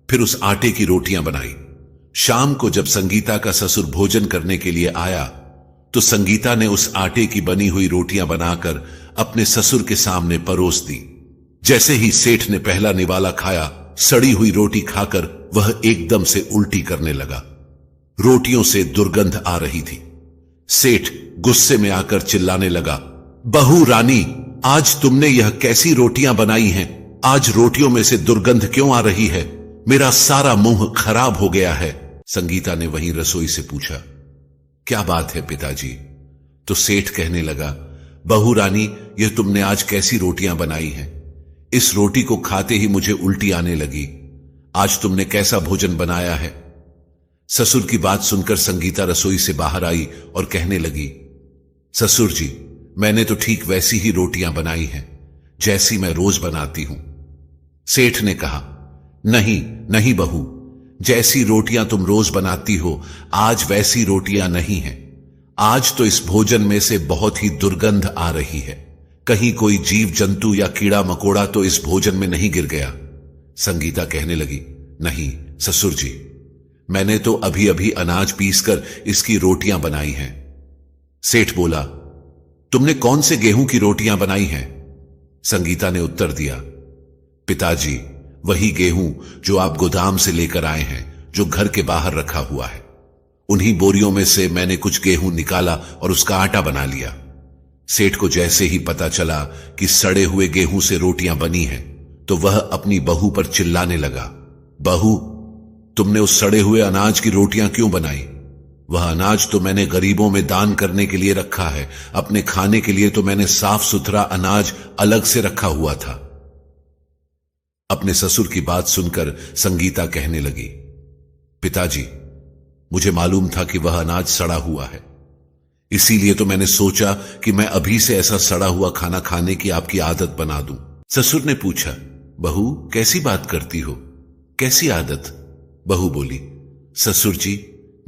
फिर उस आटे की रोटियां बनाई। शाम को जब संगीता का ससुर भोजन करने के लिए आया तो संगीता ने उस आटे की बनी हुई रोटियां बनाकर अपने ससुर के सामने परोस दी। जैसे ही सेठ ने पहला निवाला खाया, सड़ी हुई रोटी खाकर वह एकदम से उल्टी करने लगा। रोटियों से दुर्गंध आ रही थी। सेठ गुस्से में आकर चिल्लाने लगा, बहू रानी, आज तुमने यह कैसी रोटियां बनाई हैं? आज रोटियों में से दुर्गंध क्यों आ रही है? मेरा सारा मुंह खराब हो गया है। संगीता ने वहीं रसोई से पूछा, क्या बात है पिताजी? तो सेठ कहने लगा, बहू रानी, यह तुमने आज कैसी रोटियां बनाई हैं? इस रोटी को खाते ही मुझे उल्टी आने लगी। आज तुमने कैसा भोजन बनाया है? ससुर की बात सुनकर संगीता रसोई से बाहर आई और कहने लगी, ससुर जी, मैंने तो ठीक वैसी ही रोटियां बनाई हैं जैसी मैं रोज बनाती हूं। सेठ ने कहा, नहीं नहीं बहू, जैसी रोटियां तुम रोज बनाती हो आज वैसी रोटियां नहीं हैं। आज तो इस भोजन में से बहुत ही दुर्गंध आ रही है। कहीं कोई जीव जंतु या कीड़ा मकोड़ा तो इस भोजन में नहीं गिर गया। संगीता कहने लगी, नहीं ससुर जी, मैंने तो अभी अभी अनाज पीसकर इसकी रोटियां बनाई हैं। सेठ बोला, तुमने कौन से गेहूं की रोटियां बनाई हैं? संगीता ने उत्तर दिया, पिताजी, वही गेहूं जो आप गोदाम से लेकर आए हैं, जो घर के बाहर रखा हुआ है। उन्हीं बोरियों में से मैंने कुछ गेहूं निकाला और उसका आटा बना लिया। सेठ को जैसे ही पता चला कि सड़े हुए गेहूं से रोटियां बनी हैं, तो वह अपनी बहू पर चिल्लाने लगा, बहू, तुमने उस सड़े हुए अनाज की रोटियां क्यों बनाई? वह अनाज तो मैंने गरीबों में दान करने के लिए रखा है। अपने खाने के लिए तो मैंने साफ सुथरा अनाज अलग से रखा हुआ था। अपने ससुर की बात सुनकर संगीता कहने लगी, पिताजी, मुझे मालूम था कि वह अनाज सड़ा हुआ है, इसीलिए तो मैंने सोचा कि मैं अभी से ऐसा सड़ा हुआ खाना खाने की आपकी आदत बना दूं। ससुर ने पूछा, बहू कैसी बात करती हो, कैसी आदत? बहू बोली, ससुर जी,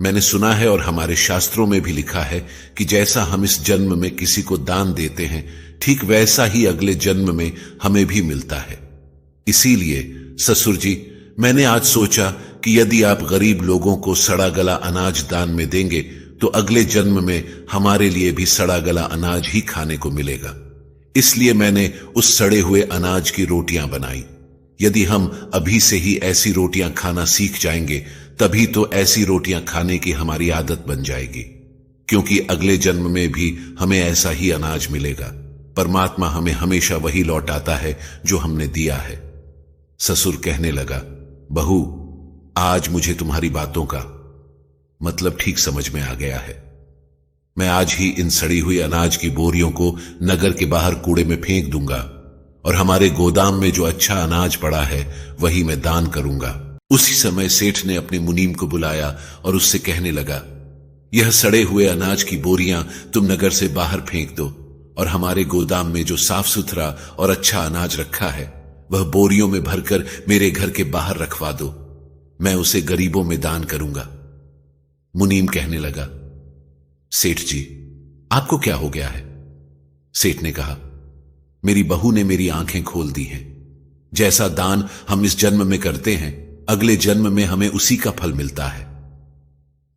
मैंने सुना है और हमारे शास्त्रों में भी लिखा है कि जैसा हम इस जन्म में किसी को दान देते हैं, ठीक वैसा ही अगले जन्म में हमें भी मिलता है। इसीलिए ससुर जी, मैंने आज सोचा कि यदि आप गरीब लोगों को सड़ा गला अनाज दान में देंगे तो अगले जन्म में हमारे लिए भी सड़ा गला अनाज ही खाने को मिलेगा। इसलिए मैंने उस सड़े हुए अनाज की रोटियां बनाई। यदि हम अभी से ही ऐसी रोटियां खाना सीख जाएंगे, तभी तो ऐसी रोटियां खाने की हमारी आदत बन जाएगी, क्योंकि अगले जन्म में भी हमें ऐसा ही अनाज मिलेगा। परमात्मा हमें हमेशा वही लौटाता है जो हमने दिया है। ससुर कहने लगा, बहू, आज मुझे तुम्हारी बातों का मतलब ठीक समझ में आ गया है। मैं आज ही इन सड़ी हुई अनाज की बोरियों को नगर के बाहर कूड़े में फेंक दूंगा और हमारे गोदाम में जो अच्छा अनाज पड़ा है वही मैं दान करूंगा। उसी समय सेठ ने अपने मुनीम को बुलाया और उससे कहने लगा, यह सड़े हुए अनाज की बोरियां तुम नगर से बाहर फेंक दो और हमारे गोदाम में जो साफ सुथरा और अच्छा अनाज रखा है वह बोरियों में भरकर मेरे घर के बाहर रखवा दो। मैं उसे गरीबों में दान करूंगा। मुनीम कहने लगा, सेठ जी, आपको क्या हो गया है? सेठ ने कहा, मेरी बहू ने मेरी आंखें खोल दी हैं। जैसा दान हम इस जन्म में करते हैं, अगले जन्म में हमें उसी का फल मिलता है।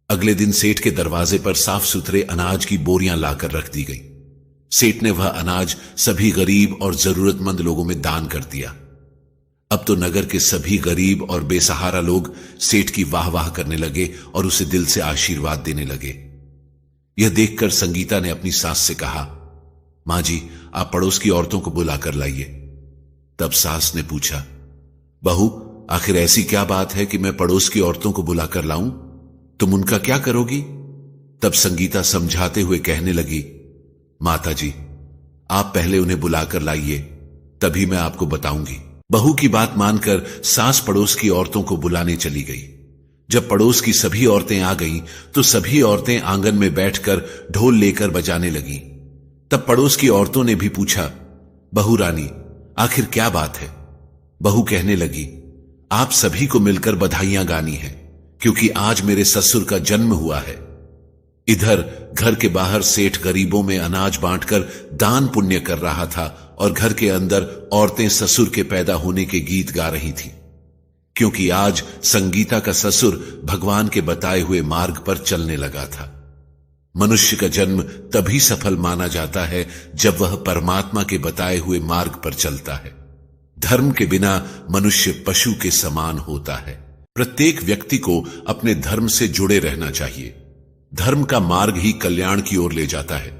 अगले दिन सेठ के दरवाजे पर साफ सुथरे अनाज की बोरियां लाकर रख दी गई। सेठ ने वह अनाज सभी गरीब और जरूरतमंद लोगों में दान कर दिया। अब तो नगर के सभी गरीब और बेसहारा लोग सेठ की वाह वाह करने लगे और उसे दिल से आशीर्वाद देने लगे। यह देखकर संगीता ने अपनी सास से कहा, मां जी, आप पड़ोस की औरतों को बुलाकर लाइए। तब सास ने पूछा, बहू, आखिर ऐसी क्या बात है कि मैं पड़ोस की औरतों को बुलाकर लाऊं? तुम उनका क्या करोगी? तब संगीता समझाते हुए कहने लगी, माता जी, आप पहले उन्हें बुलाकर लाइए, तभी मैं आपको बताऊंगी। बहू की बात मानकर सास पड़ोस की औरतों को बुलाने चली गई। जब पड़ोस की सभी औरतें आ गईं, तो सभी औरतें आंगन में बैठकर ढोल लेकर बजाने लगीं। तब पड़ोस की औरतों ने भी पूछा, बहू रानी, आखिर क्या बात है? बहू कहने लगी, आप सभी को मिलकर बधाइयां गानी है, क्योंकि आज मेरे ससुर का जन्म हुआ है। इधर घर के बाहर सेठ गरीबों में अनाज बांटकर दान पुण्य कर रहा था और घर के अंदर औरतें ससुर के पैदा होने के गीत गा रही थी, क्योंकि आज संगीता का ससुर भगवान के बताए हुए मार्ग पर चलने लगा था। मनुष्य का जन्म तभी सफल माना जाता है जब वह परमात्मा के बताए हुए मार्ग पर चलता है। धर्म के बिना मनुष्य पशु के समान होता है। प्रत्येक व्यक्ति को अपने धर्म से जुड़े रहना चाहिए। धर्म का मार्ग ही कल्याण की ओर ले जाता है।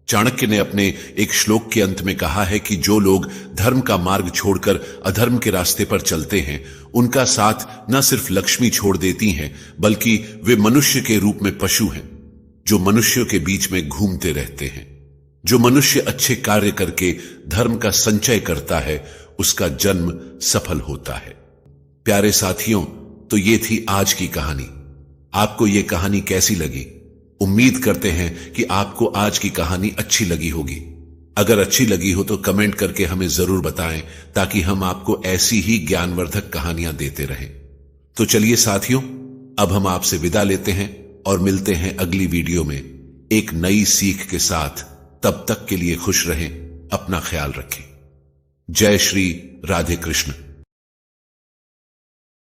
चाणक्य ने अपने एक श्लोक के अंत में कहा है कि जो लोग धर्म का मार्ग छोड़कर अधर्म के रास्ते पर चलते हैं, उनका साथ न सिर्फ लक्ष्मी छोड़ देती हैं, बल्कि वे मनुष्य के रूप में पशु हैं, जो मनुष्यों के बीच में घूमते रहते हैं। जो मनुष्य अच्छे कार्य करके धर्म का संचय करता है, उसका जन्म सफल होता है। प्यारे साथियों, तो ये थी आज की कहानी। आपको ये कहानी कैसी लगी? उम्मीद करते हैं कि आपको आज की कहानी अच्छी लगी होगी। अगर अच्छी लगी हो तो कमेंट करके हमें जरूर बताएं, ताकि हम आपको ऐसी ही ज्ञानवर्धक कहानियां देते रहें। तो चलिए साथियों, अब हम आपसे विदा लेते हैं और मिलते हैं अगली वीडियो में एक नई सीख के साथ। तब तक के लिए खुश रहें, अपना ख्याल रखें। जय श्री राधे कृष्ण।